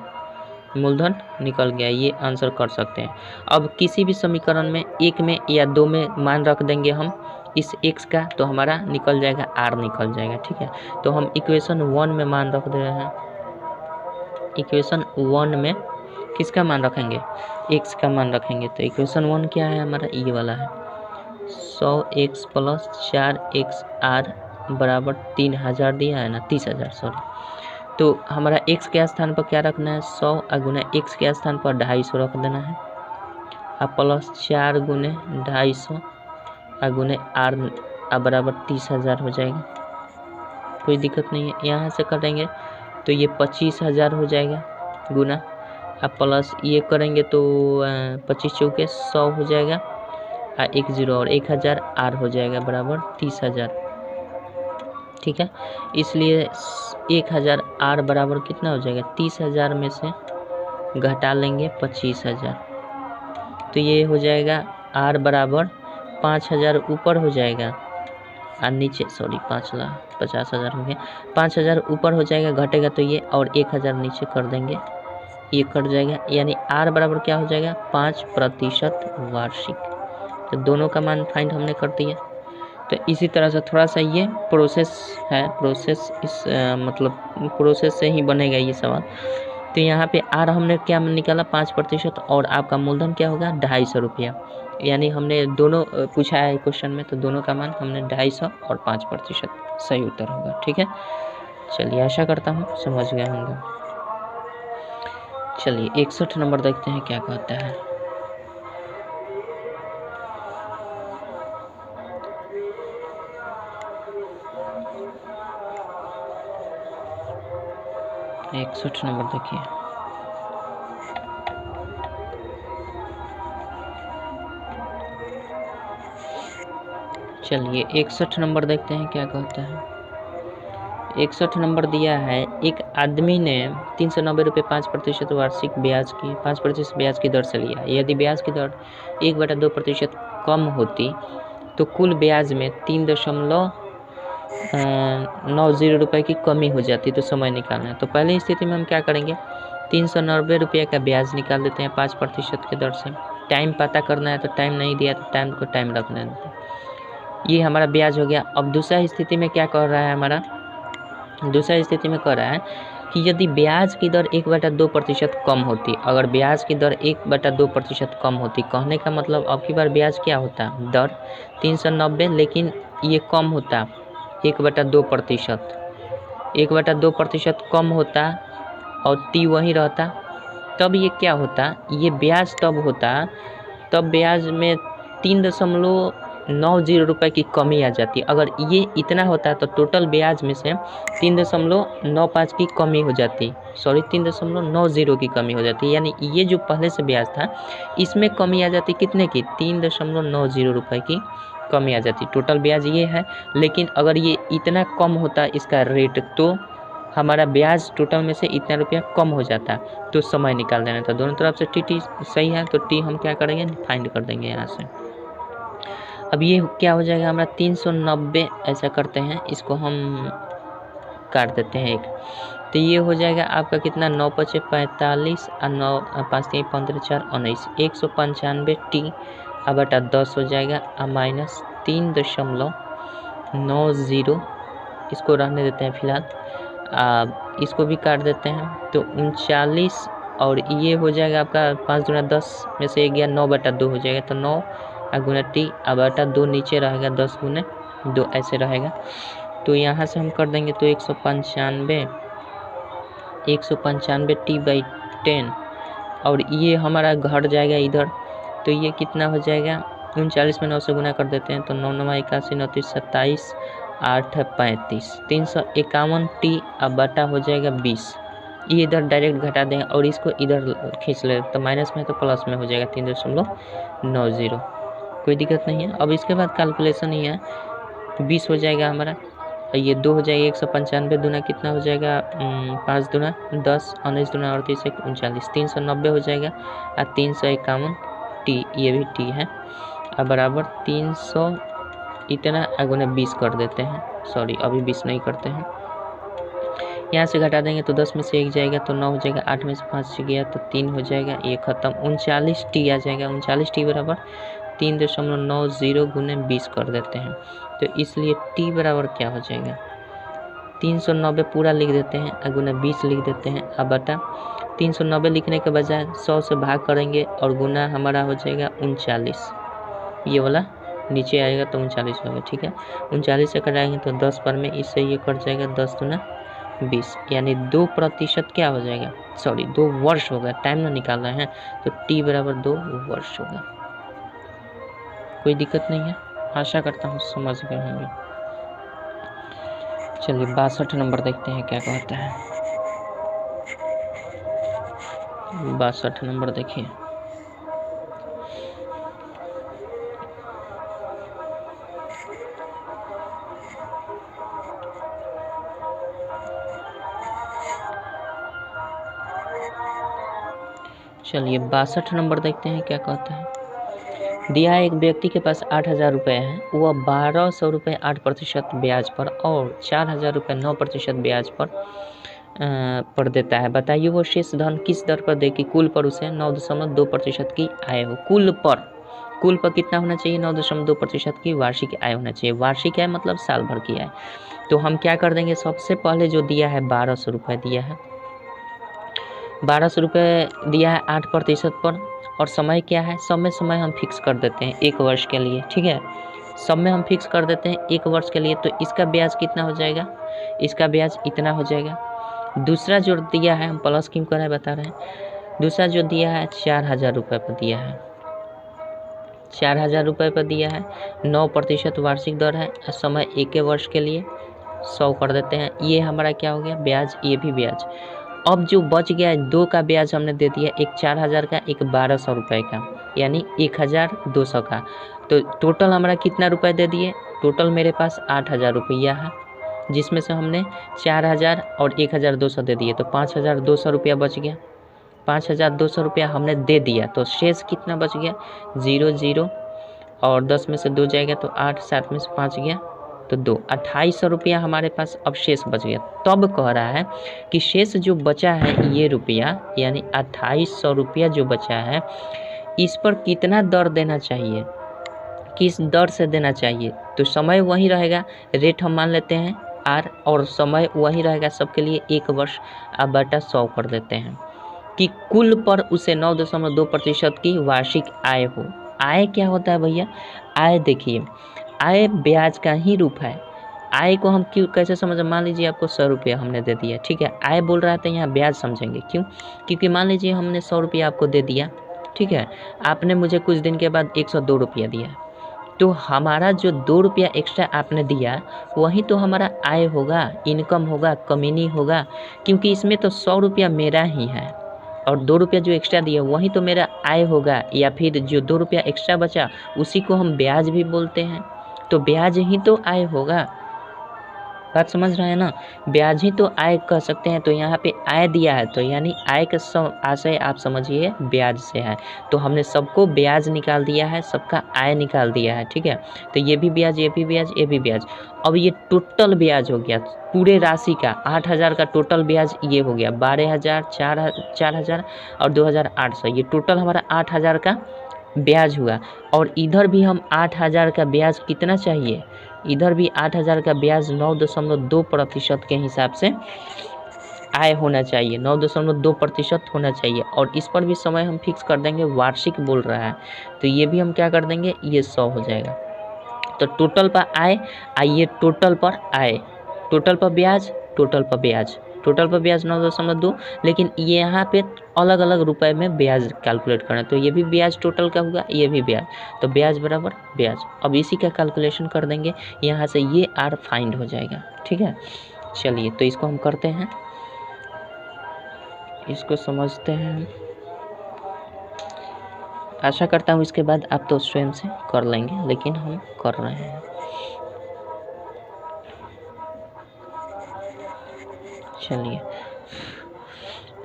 Speaker 1: मूलधन निकल गया, ये आंसर कर सकते हैं। अब किसी भी समीकरण में 1 में या 2 में मान रख देंगे हम इस x का, तो हमारा निकल जाएगा r निकल जाएगा, ठीक है। तो हम इक्वेशन 1 में मान रख दे रहे हैं, इक्वेशन 1 में किसका मान रखेंगे, x का मान रखेंगे। तो इक्वेशन 1 क्या है हमारा, ये वाला है, 100x प्लस 4xr बराबर 3,000 दिया है ना, 30,000 सॉरी। तो हमारा x के स्थान पर क्या रखना है, 100 गुना x के स्थान पर 250 रख देना है, अब प्लस 4 गुने 250 गुने r बराबर 30,000 हो जाएगा, कोई दिक्कत नहीं है। यहाँ से करेंगे तो ये 25,000 हो जाएगा गुना, अब प्लस ये करेंगे तो 25 चौके 100 हो जाएगा, 1 0 और 1,000 r हो जाएगा बराबर 30,000, ठीक है। इसलिए 1,000 r बराबर कितना हो जाएगा, 30,000 में से घटा लेंगे 25,000, तो ये हो जाएगा r बराबर 5,000 ऊपर हो जाएगा और नीचे 50,000 हो गया, 5,000 ऊपर हो जाएगा, घटेगा तो ये, और 1,000 नीचे कर देंगे, ये कट जाएगा, यानी r बराबर क्या हो जाएगा, 5% वार्षिक, तो दोनों का मान फाइंड हमने कर दिया। तो इसी तरह से थोड़ा सा ये प्रोसेस है, प्रोसेस इस मतलब प्रोसेस से ही बनेगा ये सवाल। तो यहाँ पे आर हमने क्या निकाला 5% और आपका मूलधन क्या होगा 250 रुपया। यानी हमने दोनों पूछा है क्वेश्चन में, तो दोनों का मान हमने 250 और 5% सही उत्तर होगा। ठीक है, चलिए आशा करता हूँ समझ गए होंगे। चलिए 61 नंबर देखते हैं क्या कहता है। एक 61 नंबर देखिए। चलिए 61 नंबर देखते हैं क्या कहता है। 61 नंबर दिया है, एक आदमी ने 390 रुपये 5% वार्षिक ब्याज की 5% ब्याज की दर से लिया। यदि ब्याज की दर 1/2% कम होती तो कुल ब्याज में 3.90 रुपये की कमी हो जाती, तो समय निकालना है। तो पहली स्थिति में हम क्या करेंगे, 390 रुपये का ब्याज निकाल देते हैं 5% की दर से। टाइम पता करना है, तो टाइम नहीं दिया तो टाइम को टाइम रखना है। ये हमारा ब्याज हो गया। अब दूसरा स्थिति में क्या कर रहा है हमारा, दूसरा स्थिति में कह रहा है कि यदि ब्याज की दर 1/2% कम होती, अगर ब्याज की दर 1/2% कम होती, कहने का मतलब अब की बार ब्याज क्या होता, दर 390, लेकिन ये कम होता 1/2%, 1/2% कम होता और टी वहीं रहता, तब ये क्या होता, ये ब्याज तब होता, तब ब्याज में 3.90 रुपये की कमी आ जाती। अगर ये इतना होता तो टोटल ब्याज में से 3.95 की कमी हो जाती, 3.90 की कमी हो जाती। यानी ये जो पहले से ब्याज था इसमें कमी आ जाती, कितने की, 3.90 रुपये की कमी आ जाती। टोटल ब्याज ये है, लेकिन अगर ये इतना कम होता इसका रेट, तो हमारा ब्याज टोटल में से इतना रुपया कम हो जाता, तो समय निकाल देना था। दोनों तरफ से टी सही है, तो टी हम क्या करेंगे, फाइंड कर देंगे यहाँ से। अब ये क्या हो जाएगा हमारा 390, ऐसा करते हैं, इसको हम काट देते हैं एक, तो ये हो जाएगा आपका कितना, 9×5 = 45 और 9×5 = 15, 4 = 19, 195 टी अब बटा 10 हो जाएगा और माइनस 3.90, इसको रहने देते हैं फिलहाल। इसको भी काट देते हैं, तो 39, और ये हो जाएगा आपका 5 × 10 में से 1 गया, 9/2 हो जाएगा, तो 9 गुना टी अब बटा 2 नीचे रहेगा, 10 × 2 ऐसे रहेगा। तो यहाँ से हम कर देंगे, तो 195 टी/10, और ये हमारा घट जाएगा इधर, तो ये कितना हो जाएगा, 39 में 9 से गुना कर देते हैं, तो 9 × 9 = 81, 9 × 3 = 27, 8 × 35, 351 टी अब बटा हो जाएगा 20। ये इधर डायरेक्ट घटा दें और इसको इधर खींच ले, तो माइनस में तो प्लस में हो जाएगा 3.90, कोई दिक्कत नहीं है। अब इसके बाद कैलकुलेशन ही है, 20 हो जाएगा हमारा, ये 2 हो जाएगा, 195 दूना कितना हो जाएगा, 5 दूना 10, 19 दूना 38, 39, 390 हो जाएगा और 351 टी, ये भी टी है, अब बराबर 300 इतना अगुना 20 कर देते हैं, सॉरी अभी 20 नहीं करते हैं, यहाँ से घटा देंगे तो 10 में से 1 जाएगा, तो 9 हो जाएगा, 8 में से 5 गया तो 3 हो जाएगा, ये खत्म, 39 टी आ जाएगा, 39 टी बराबर 3.90 गुने 20 कर देते हैं। तो इसलिए टी बराबर क्या हो जाएगा, 390 पूरा लिख देते हैं, अगुना 20 लिख देते हैं, अब बटा 390 लिखने के बजाय 100 से भाग करेंगे और गुना हमारा हो जाएगा 39, ये वाला नीचे आएगा तो 39 होगा। ठीक है, 39 से कटाएंगे तो 10 पर में, इससे ये कट जाएगा 10 × 20, यानी 2% क्या हो जाएगा, 2 वर्ष होगा, टाइम ना निकाल रहे हैं, तो टी बराबर 2 वर्ष होगा। कोई दिक्कत नहीं है, आशा करता हूँ समझ गए होंगे। चलिए 62 नंबर देखते हैं क्या कहता है। 62 नंबर देखिए। चलिए 62 नंबर देखते हैं क्या कहता है। दिया एक व्यक्ति के पास 8,000 रुपये हैं, वह 1,200 रुपये 8% ब्याज पर और 4,000 रुपये 9% ब्याज पर देता है। बताइए वो शेष धन किस दर पर दे कि कुल पर उसे 9.2% की आय हो। कुल पर कितना होना चाहिए, 9.2% की वार्षिक आय होना चाहिए। वार्षिक आय मतलब साल भर की आय। तो हम क्या कर देंगे, सबसे पहले जो दिया है 1200 रुपये दिया है, 1200 रुपये दिया है 8% पर। और समय क्या है, समय हम फिक्स कर देते हैं 1 वर्ष के लिए, ठीक है। समय हम फिक्स कर देते हैं 1 वर्ष के लिए। तो इसका ब्याज कितना हो जाएगा, इसका ब्याज इतना हो जाएगा। दूसरा जो दिया है, हम प्लस क्यों कर रहे हैं बता रहे हैं। दूसरा जो दिया है 4000 रुपये पर दिया है, 4000 रुपये पर दिया है, 9% वार्षिक दर है। समय 1 वर्ष के लिए 100 कर देते हैं। ये हमारा क्या हो गया, ब्याज, ये भी ब्याज। अब जो बच गया है 2 का ब्याज हमने दे दिया, एक 4000 का, एक 1200 रुपये का, यानी 1200 का। तो टोटल हमारा कितना रुपए दे दिए, टोटल मेरे पास 8000 रुपया है, जिसमें से हमने 4000 और 1200 दे दिए, तो 5200 रुपया बच गया। 5200 रुपया हमने दे दिया, तो शेष कितना बच गया, 0 0 और 10 में से 2 जाएगा तो 8, 7 में से 5 गया तो 2, 2800 रुपया हमारे पास अब शेष बच गया। तब कह रहा है कि शेष जो बचा है ये रुपया, यानी 2800 रुपया जो बचा है, इस पर कितना दर देना चाहिए, किस दर से देना चाहिए। तो समय वही रहेगा, रेट हम मान लेते हैं R, और समय वही रहेगा सबके लिए 1 वर्ष, अब बटा 100 कर देते हैं कि कुल पर उसे 9.2% की वार्षिक आय हो। आय क्या होता है भैया, आय देखिए, आय ब्याज का ही रूप है। आय को हम क्यों कैसे समझ, मान लीजिए आपको 100 रुपया हमने दे दिया, ठीक है। आय बोल रहा था, यहाँ ब्याज समझेंगे क्यों, क्योंकि मान लीजिए हमने 100 रुपया आपको दे दिया, ठीक है। आपने मुझे कुछ दिन के बाद 102 रुपया दिया, तो हमारा जो 2 रुपया एक्स्ट्रा आपने दिया वही तो हमारा आय होगा, इनकम होगा, कमीनी होगा, क्योंकि इसमें तो 100 रुपया मेरा ही है और 2 रुपया जो एक्स्ट्रा दिया वही तो मेरा आय होगा। या फिर जो 2 रुपया एक्स्ट्रा बचा उसी को हम ब्याज भी बोलते हैं, तो ब्याज ही तो आय होगा। बात समझ रहे हैं ना, ब्याज ही तो आय कह सकते हैं। तो यहाँ पे आय दिया है, तो यानी आय का आशय आप समझिए ब्याज से है। तो हमने सबको ब्याज निकाल दिया है, सबका आय निकाल दिया है, ठीक है। तो ये भी ब्याज, ये भी ब्याज, ये भी ब्याज। अब ये टोटल ब्याज हो गया पूरे राशि का, 8000 का टोटल ब्याज ये हो गया, 12000, 4000 और 2800, ये टोटल हमारा 8000 का ब्याज हुआ। और इधर भी हम 8000 का ब्याज कितना चाहिए, इधर भी 8000 का ब्याज 9.2% के हिसाब से आय होना चाहिए, 9.2% होना चाहिए। और इस पर भी समय हम फिक्स कर देंगे, वार्षिक बोल रहा है, तो ये भी हम क्या कर देंगे, ये 100 हो जाएगा। तो टोटल पर आय, आइए टोटल पर आय, टोटल पर ब्याज, टोटल पर ब्याज, टोटल पर ब्याज 9.2, लेकिन ये यहाँ पे अलग अलग रुपए में ब्याज कैलकुलेट करना, तो ये भी ब्याज टोटल का होगा, ये भी ब्याज, तो ब्याज बराबर ब्याज। अब इसी का कैलकुलेशन कर देंगे, यहाँ से ये R फाइंड हो जाएगा, ठीक है। चलिए तो इसको हम करते हैं, इसको समझते हैं। आशा करता हूँ इसके बाद आप तो स्वयं से कर लेंगे, लेकिन हम कर रहे हैं। चलिए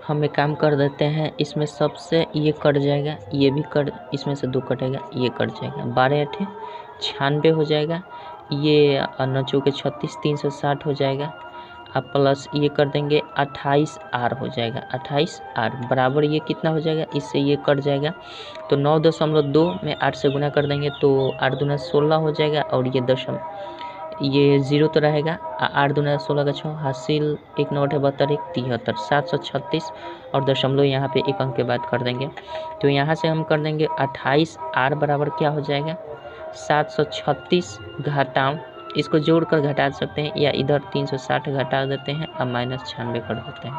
Speaker 1: हम एक काम कर देते हैं, इसमें सबसे ये कट जाएगा, ये भी कट, इसमें से 2 कटेगा, ये कट जाएगा, 12 8 96 हो जाएगा, ये 9 चौके 36, 360 हो जाएगा। अब प्लस ये कर देंगे 28R हो जाएगा, 28R बराबर ये कितना हो जाएगा, इससे ये कट जाएगा, तो 9.2 में 8 से गुना कर देंगे तो 8 दूना 16 हो जाएगा, और ये दशम, ये 0 तो रहेगा, 8 दूना 16 का 6, हासिल 1 9 8 72 1 73, 736 और दशमलव यहाँ पे 1 अंक के बाद कर देंगे। तो यहाँ से हम कर देंगे 28R बराबर क्या हो जाएगा, 736 घटाओ, इसको जोड़कर घटा सकते हैं, या इधर 360 घटा देते हैं और -96 कर देते हैं।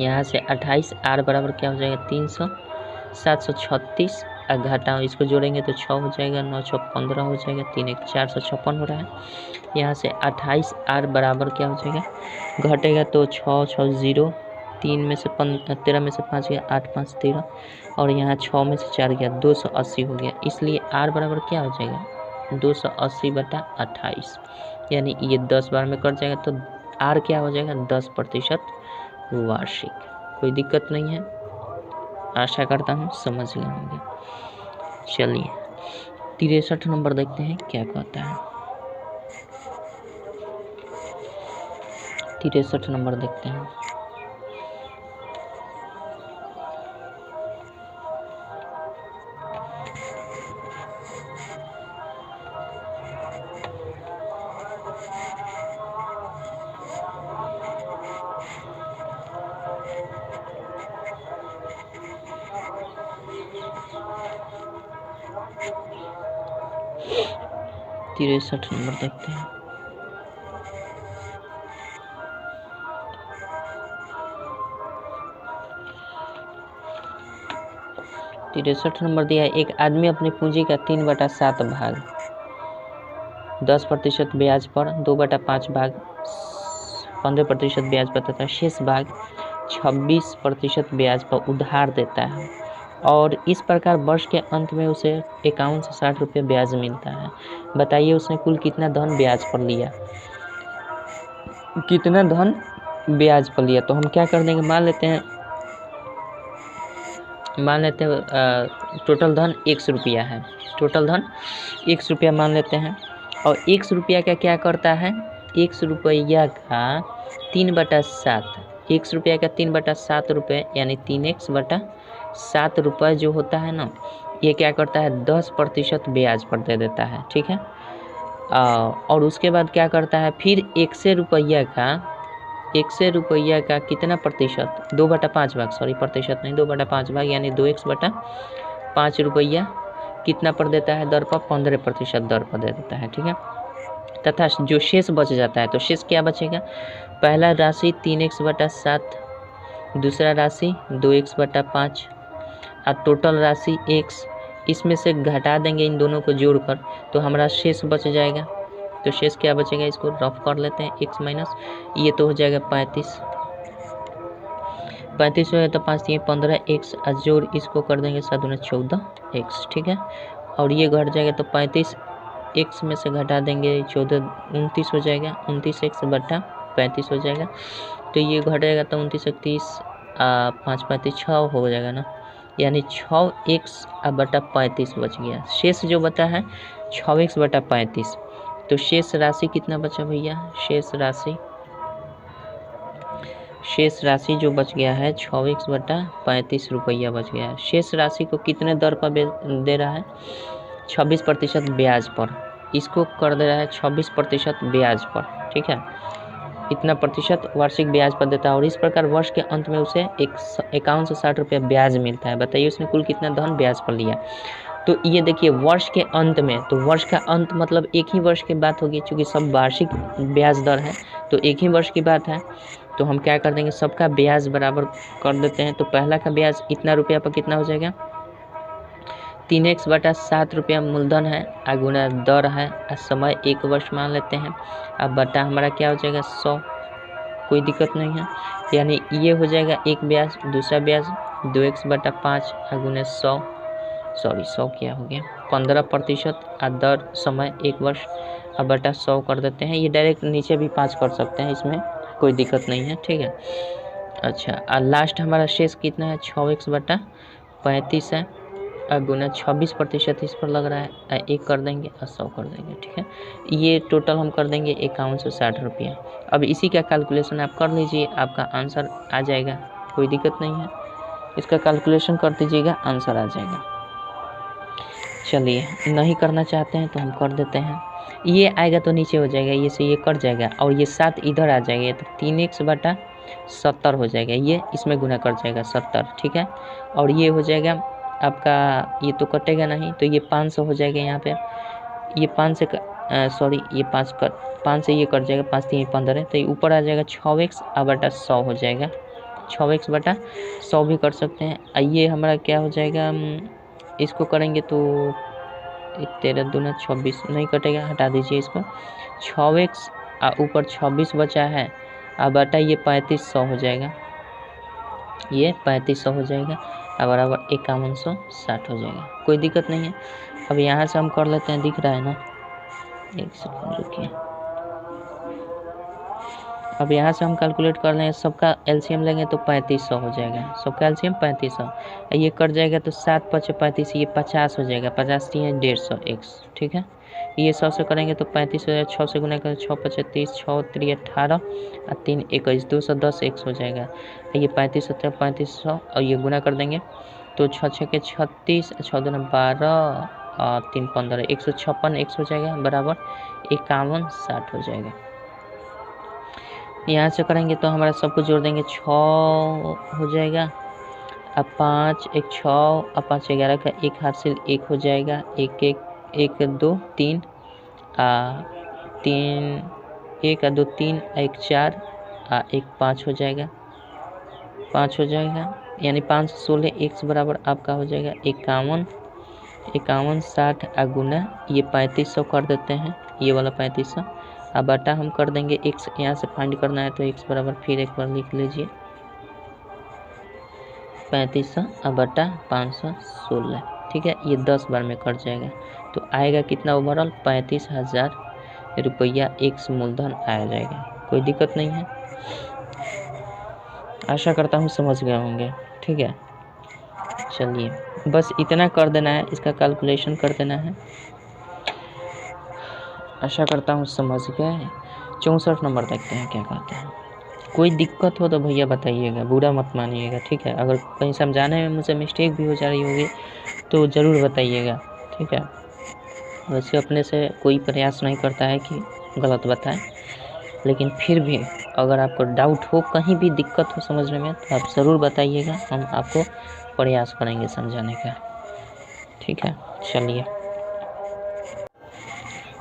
Speaker 1: यहाँ से 28R बराबर क्या हो जाएगा, 300, 736 घटाओ, इसको जोड़ेंगे तो 6 हो जाएगा, 9 6 15 हो जाएगा, 3 1 456 हो रहा है। यहाँ से 28R बराबर क्या हो जाएगा, घटेगा तो 6 6 0, 3 में से 13 में से 5 गया, 8 5 13, और यहाँ 6 में से 4 गया, 280 हो गया। इसलिए R बराबर क्या हो जाएगा, 280/28, यानी ये 10 बार में कट जाएगा, तो R क्या हो जाएगा, 10% वार्षिक। कोई दिक्कत नहीं है, आशा करता हूँ समझ गए होंगे। चलिए 63 नंबर देखते हैं क्या कहता है। 63 नंबर देखते हैं। 63 नंबर देखते हैं। तिरसठ नंबर दिया है, एक आदमी अपनी पूंजी का 3/7 भाग 10% ब्याज पर, 2/5 भाग 15% ब्याज पर तथा शेष भाग 26% ब्याज पर उधार देता है और इस प्रकार वर्ष के अंत में उसे 51 से 60 रुपये ब्याज मिलता है। बताइए उसने कुल कितना धन ब्याज पर लिया, कितना धन ब्याज पर लिया। तो हम क्या कर देंगे, मान लेते हैं टोटल धन 100 रुपया है, टोटल धन 100 रुपया मान लेते हैं। और 100 रुपया का क्या करता है, 100 रुपया का 3/7, 100 रुपया का 3/7 रुपये यानी 3x/7 रुपये जो होता है ना, ये क्या करता है 10% ब्याज पर दे देता है, ठीक है। और उसके बाद क्या करता है, फिर 100 रुपया का कितना प्रतिशत, 2/5 भाग, सॉरी प्रतिशत नहीं 2/5 भाग यानी 2x/5 रुपया कितना पर देता है, दर पर 15% दर पर दे देता है, ठीक है। तथा जो शेष बच जाता है, तो शेष क्या बचेगा, पहला राशि 3x/7, दूसरा राशि 2x/5 और टोटल राशि x, इसमें से घटा देंगे इन दोनों को जोड़कर तो हमारा शेष बच जाएगा। तो शेष क्या बचेगा, इसको रफ कर लेते हैं, x माइनस ये तो हो जाएगा 35 हो गया, तो 5 3 15 x जोड़ इसको कर देंगे 7 दूना 14 x, ठीक है। और ये घट जाएगा तो 35 x में से घटा देंगे 14 29 हो जाएगा, 29x/35 हो जाएगा। तो ये घटेगा तो 29 31 5 35 6 हो जाएगा ना, यानी 6x/35 बच गया। शेष जो बचा है 6x/35, तो शेष राशि कितना बचा भैया, शेष राशि जो बच गया है 6x/35 रुपया बच गया है। शेष राशि को कितने दर पर दे रहा है, 26% ब्याज पर, इसको कर दे रहा है 26% ब्याज पर, ठीक है। इतना प्रतिशत वार्षिक ब्याज पर देता है और इस प्रकार वर्ष के अंत में उसे 51 से 60 रुपया ब्याज मिलता है। बताइए उसने कुल कितना धन ब्याज पर लिया। तो ये देखिए वर्ष के अंत में, तो वर्ष का अंत मतलब एक ही वर्ष की बात होगी, क्योंकि सब वार्षिक ब्याज दर है तो एक ही वर्ष की बात है। तो हम क्या कर देंगे, सबका ब्याज बराबर कर देते हैं। तो पहला का ब्याज इतना रुपया पर कितना हो जाएगा, 3x/7 रुपया मूलधन है, गुना दर है, समय 1 वर्ष मान लेते हैं। अब बटा हमारा क्या हो जाएगा 100, कोई दिक्कत नहीं है, यानी ये हो जाएगा एक ब्याज, दूसरा ब्याज 2x/5 गुना 100, सॉरी 100 क्या हो गया 15% दर समय 1 वर्ष, अब बटा 100 कर देते हैं। ये डायरेक्ट नीचे भी 5 कर सकते हैं, इसमें कोई दिक्कत नहीं है, ठीक है। अच्छा, और लास्ट हमारा शेष कितना है 6x/35 है, गुना 26% इस पर लग रहा है, 1 कर देंगे और 100 कर देंगे, ठीक है। ये टोटल हम कर देंगे 51 से 60 रुपया। अब इसी का कैलकुलेशन आप कर लीजिए, आपका आंसर आ जाएगा, कोई दिक्कत नहीं है, इसका कैलकुलेशन कर दीजिएगा, आंसर आ जाएगा। चलिए, नहीं करना चाहते हैं तो हम कर देते हैं, ये आएगा तो नीचे हो जाएगा, ये से ये कट जाएगा और ये 7 इधर आ जाएगा, तो 3x/70 हो जाएगा, ये इसमें गुना कर जाएगा 70, ठीक है। और ये हो जाएगा आपका, ये तो कटेगा नहीं, तो ये 500 हो जाएगा यहाँ पे, ये 5 से सॉरी ये 5 से ये कट जाएगा, 5 3 15, तो ये ऊपर आ जाएगा 6x/100 हो जाएगा, 6x/100 भी कर सकते हैं। ये हमारा क्या हो जाएगा, इसको करेंगे तो 13 दूना 26 नहीं कटेगा, हटा दीजिए इसको, 6x ऊपर 26 बचा है, अब बटा ये 3500 हो जाएगा, ये 3500 हो जाएगा, अब बराबर 5160 हो जाएगा, कोई दिक्कत नहीं है। अब यहाँ से हम कर लेते हैं, दिख रहा है ना, एक सेकंड रुकिए, अब यहाँ से हम कैलकुलेट कर लेंगे, सबका एलसीएम लेंगे तो 3500 हो जाएगा, सबका एलसीएम 3500, ये कट जाएगा तो 7 5 35, ये 50 हो जाएगा, 50 3 150 x, ठीक है। ये 100 से करेंगे तो 35 हो जाएगा, 6 से गुना करें 6 5 30, 6 3 18 और 3 21, 210 x हो जाएगा। ये 35 होता है 3500 और ये गुना कर देंगे तो 6 6 के 36, 6 दूना 12 और 3 15, 156 x हो जाएगा, बराबर 5160 हो जाएगा। यहाँ से करेंगे तो हमारा सबको जोड़ देंगे 6 हो जाएगा, अब 5 एक 6 अब 5 11 का एक हासिल 1 हो जाएगा, 1 1 1 2 3 3 1 2 3 1 4 1 5 हो जाएगा, 5 हो जाएगा, यानी 5 16 x बराबर आपका हो जाएगा 51 60 गुना ये 3500 कर देते हैं, ये वाला 3500। अब बटा हम कर देंगे x, यहाँ से फाइंड करना है तो x बराबर फिर एक बार लिख लीजिए 3500 अब बटा 516। ठीक है, ये 10 बार में कट जाएगा तो आएगा कितना ओवरऑल 35,000 रुपया x मूलधन आ जाएगा। कोई दिक्कत नहीं है, आशा करता हूँ समझ गए होंगे। ठीक है, चलिए बस इतना कर देना है, इसका कैलकुलेशन कर देना है। आशा करता हूँ समझ गए। 64 नंबर देखते हैं क्या कहते हैं। कोई दिक्कत हो तो भैया बताइएगा, बुरा मत मानिएगा। ठीक है, अगर कहीं समझाने में मुझसे मिस्टेक भी हो जा रही होगी तो ज़रूर बताइएगा। ठीक है, वैसे अपने से कोई प्रयास नहीं करता है कि गलत बताएं, लेकिन फिर भी अगर आपको डाउट हो, कहीं भी दिक्कत हो समझने में तो आप ज़रूर बताइएगा, हम आपको प्रयास करेंगे समझाने का। ठीक है,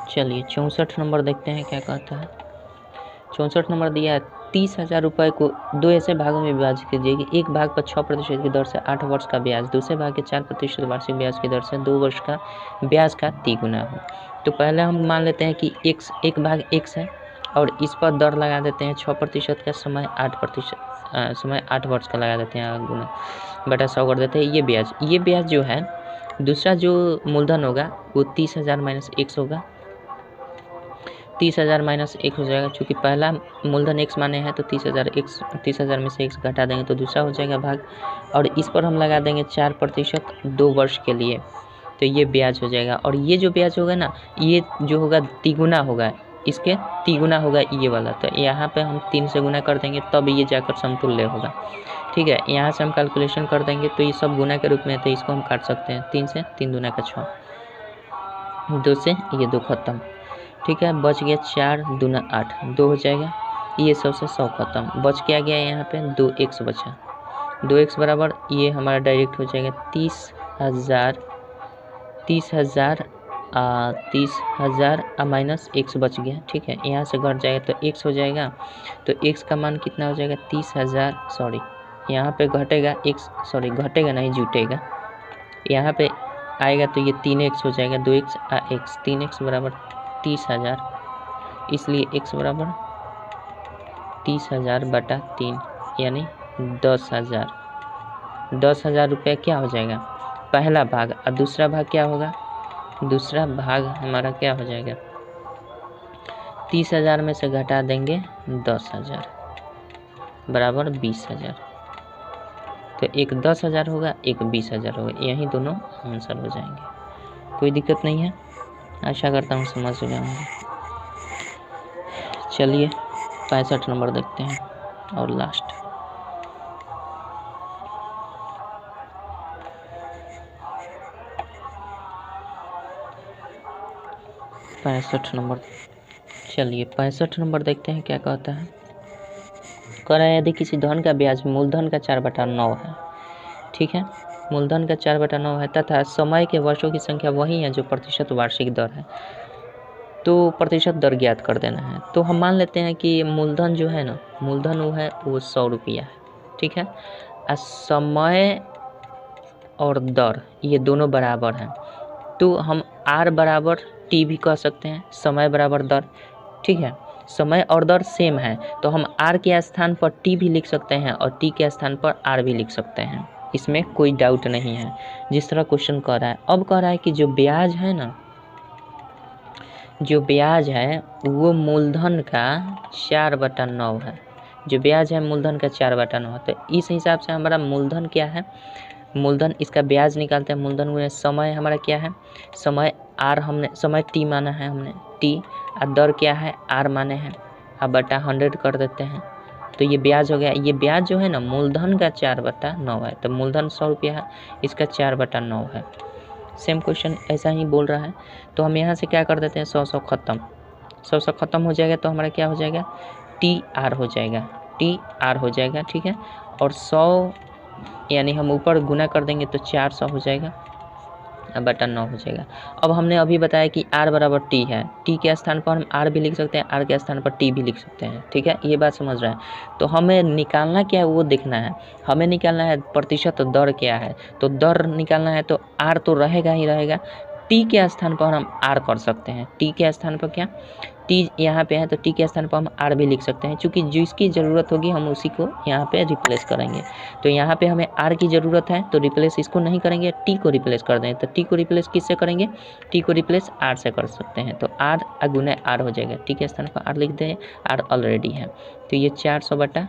Speaker 1: चलिए 64 नंबर देखते हैं क्या कहता है। 64 नंबर दिया है 30,000 रुपये को 2 ऐसे भागों में विभाजित कीजिए कि एक भाग पर 6% की दर से 8 वर्ष का ब्याज, दूसरे भाग के 4% वार्षिक ब्याज की दर से 2 वर्ष का ब्याज का 3 गुना हो। तो पहले हम मान लेते हैं कि एक भाग x है और इस पर दर लगा देते हैं 6% का, समय 8 वर्ष का लगा देते हैं, गुना बटा 100 कर देते हैं। ये ब्याज जो है, दूसरा जो मूलधन होगा वो 30,000 माइनस x होगा, 30,000 माइनस 1 हो जाएगा। चूँकि पहला मूलधन x माने हैं तो 30,000 में से x घटा देंगे तो दूसरा हो जाएगा भाग, और इस पर हम लगा देंगे 4% 2 वर्ष के लिए, तो ये ब्याज हो जाएगा। और ये जो ब्याज होगा ना, ये जो होगा तिगुना होगा, इसके तिगुना होगा ये वाला, तो यहाँ पे हम 3 से गुना कर देंगे तब ये जाकर समतुल्य होगा। ठीक है, यहाँ से हम कैलकुलेशन कर देंगे तो ये सब गुना के रूप में है, तो इसको हम काट सकते हैं 3 से, 3 दूना का 6, 2 से ये 2 खत्म। ठीक है, बच गया 4 दूना 8, 2 हो जाएगा, ये 100 से 100 खत्म। बच क्या गया यहाँ पे 2x बचा, 2x बराबर ये हमारा डायरेक्ट हो जाएगा 30,000 माइनस x बच गया। ठीक है, यहाँ से घट जाएगा तो x हो जाएगा, तो x का मान कितना हो जाएगा 30,000, सॉरी यहाँ पे घटेगा x, सॉरी घटेगा नहीं जुटेगा, यहाँ पे आएगा तो ये 3x हो जाएगा, 2x x, 3x बराबर 30,000, इसलिए x बराबर 30,000 बटा 3 यानी 10,000 रुपये क्या हो जाएगा पहला भाग, और दूसरा भाग क्या होगा, दूसरा भाग हमारा क्या हो जाएगा 30,000 में से घटा देंगे 10,000 बराबर 20,000, तो एक 10,000 होगा एक 20,000 होगा, यही दोनों आंसर हो जाएंगे। कोई दिक्कत नहीं है, आशा करता हूँ समझ गए होंगे। चलिए 65 नंबर देखते हैं और लास्ट। चलिए 65 नंबर देखते हैं क्या कहता है। कह रहा है यदि किसी धन का ब्याज मूलधन का 4/9 है, ठीक है, मूलधन का 4/9 है तथा समय के वर्षों की संख्या वही है जो प्रतिशत वार्षिक दर है, तो प्रतिशत दर ज्ञात कर देना है। तो हम मान लेते हैं कि मूलधन जो है ना, मूलधन वो है वो 100 रुपया है। ठीक है, समय और दर ये दोनों बराबर हैं, तो हम r बराबर t भी कह सकते हैं, समय बराबर दर। ठीक है, समय और दर सेम है तो हम r के स्थान पर t भी लिख सकते हैं और t के स्थान पर r भी लिख सकते हैं, इसमें कोई डाउट नहीं है जिस तरह क्वेश्चन कह रहा है। अब कह रहा है कि जो ब्याज है ना, जो ब्याज है वो मूलधन का 4/9 है, जो ब्याज है मूलधन का 4/9 है। तो इस हिसाब से हमारा मूलधन क्या है, मूलधन इसका ब्याज निकालते हैं, मूलधन में समय हमारा क्या है, समय r हमने समय t माना है हमने t, और दर क्या है r माने हैं, अब बटा 100 कर देते हैं तो ये ब्याज हो गया। ये ब्याज जो है ना मूलधन का 4/9 है, तो मूलधन 100 रुपया है, इसका 4/9 है। सेम क्वेश्चन ऐसा ही बोल रहा है, तो हम यहाँ से क्या कर देते हैं 100 खत्म, 100 खत्म हो जाएगा तो हमारा क्या हो जाएगा TR हो जाएगा, TR हो जाएगा। ठीक है, और 100 यानी हम ऊपर गुना कर देंगे तो 400 हो जाएगा बटा 9 हो जाएगा। अब हमने अभी बताया कि r बराबर t है, t के स्थान पर हम r भी लिख सकते हैं, r के स्थान पर t भी लिख सकते हैं। ठीक है, ये बात समझ रहे हैं। तो हमें निकालना क्या है वो देखना है, हमें निकालना है प्रतिशत दर क्या है। तो दर निकालना है तो r तो रहेगा ही रहेगा, t के स्थान पर हम r कर सकते हैं। t के स्थान पर क्या, t यहाँ पे है तो t के स्थान पर हम r भी लिख सकते हैं, क्योंकि जिसकी ज़रूरत होगी हम उसी को यहाँ पे रिप्लेस करेंगे। तो यहाँ पे हमें r की ज़रूरत है तो रिप्लेस इसको नहीं करेंगे, t को रिप्लेस कर देंगे। तो t को रिप्लेस किससे करेंगे, t को रिप्लेस r से कर सकते हैं। तो r गुने r हो जाएगा, t के स्थान पर r लिख दें, r ऑलरेडी है। तो ये 400 बटा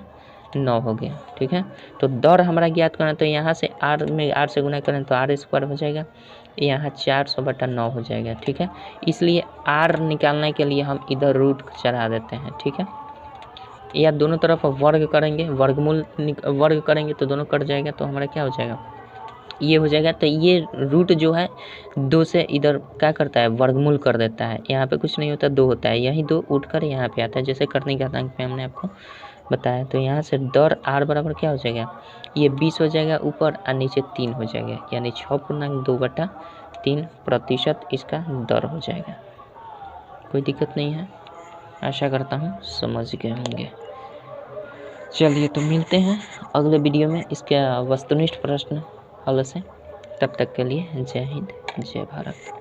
Speaker 1: 9 हो गया। ठीक है, तो दर हमारा ज्ञात करना, तो यहाँ से r में r से गुना करें तो r स्क्वायर हो जाएगा, यहाँ 400 बटा 9 हो जाएगा। ठीक है, इसलिए r निकालने के लिए हम इधर रूट चढ़ा देते हैं। ठीक है, या दोनों तरफ वर्ग करेंगे, वर्ग करेंगे तो दोनों कट जाएगा, तो हमारा क्या हो जाएगा, ये हो जाएगा। तो ये रूट जो है 2 से इधर क्या करता है, वर्गमूल कर देता है। यहाँ पे कुछ नहीं होता, 2 होता है, यही 2 उठकर यहाँ पे आता है, जैसे करने के आतंक पे हमने आपको बताया। तो यहाँ से दर r बराबर क्या हो जाएगा, ये 20 हो जाएगा ऊपर और नीचे 3 हो जाएगा, यानी 6.2 बटा 3% इसका दर हो जाएगा। कोई दिक्कत नहीं है, आशा करता हूँ समझ गए होंगे। चलिए तो मिलते हैं अगले वीडियो में इसका वस्तुनिष्ठ प्रश्न हल से। तब तक के लिए जय हिंद जय भारत।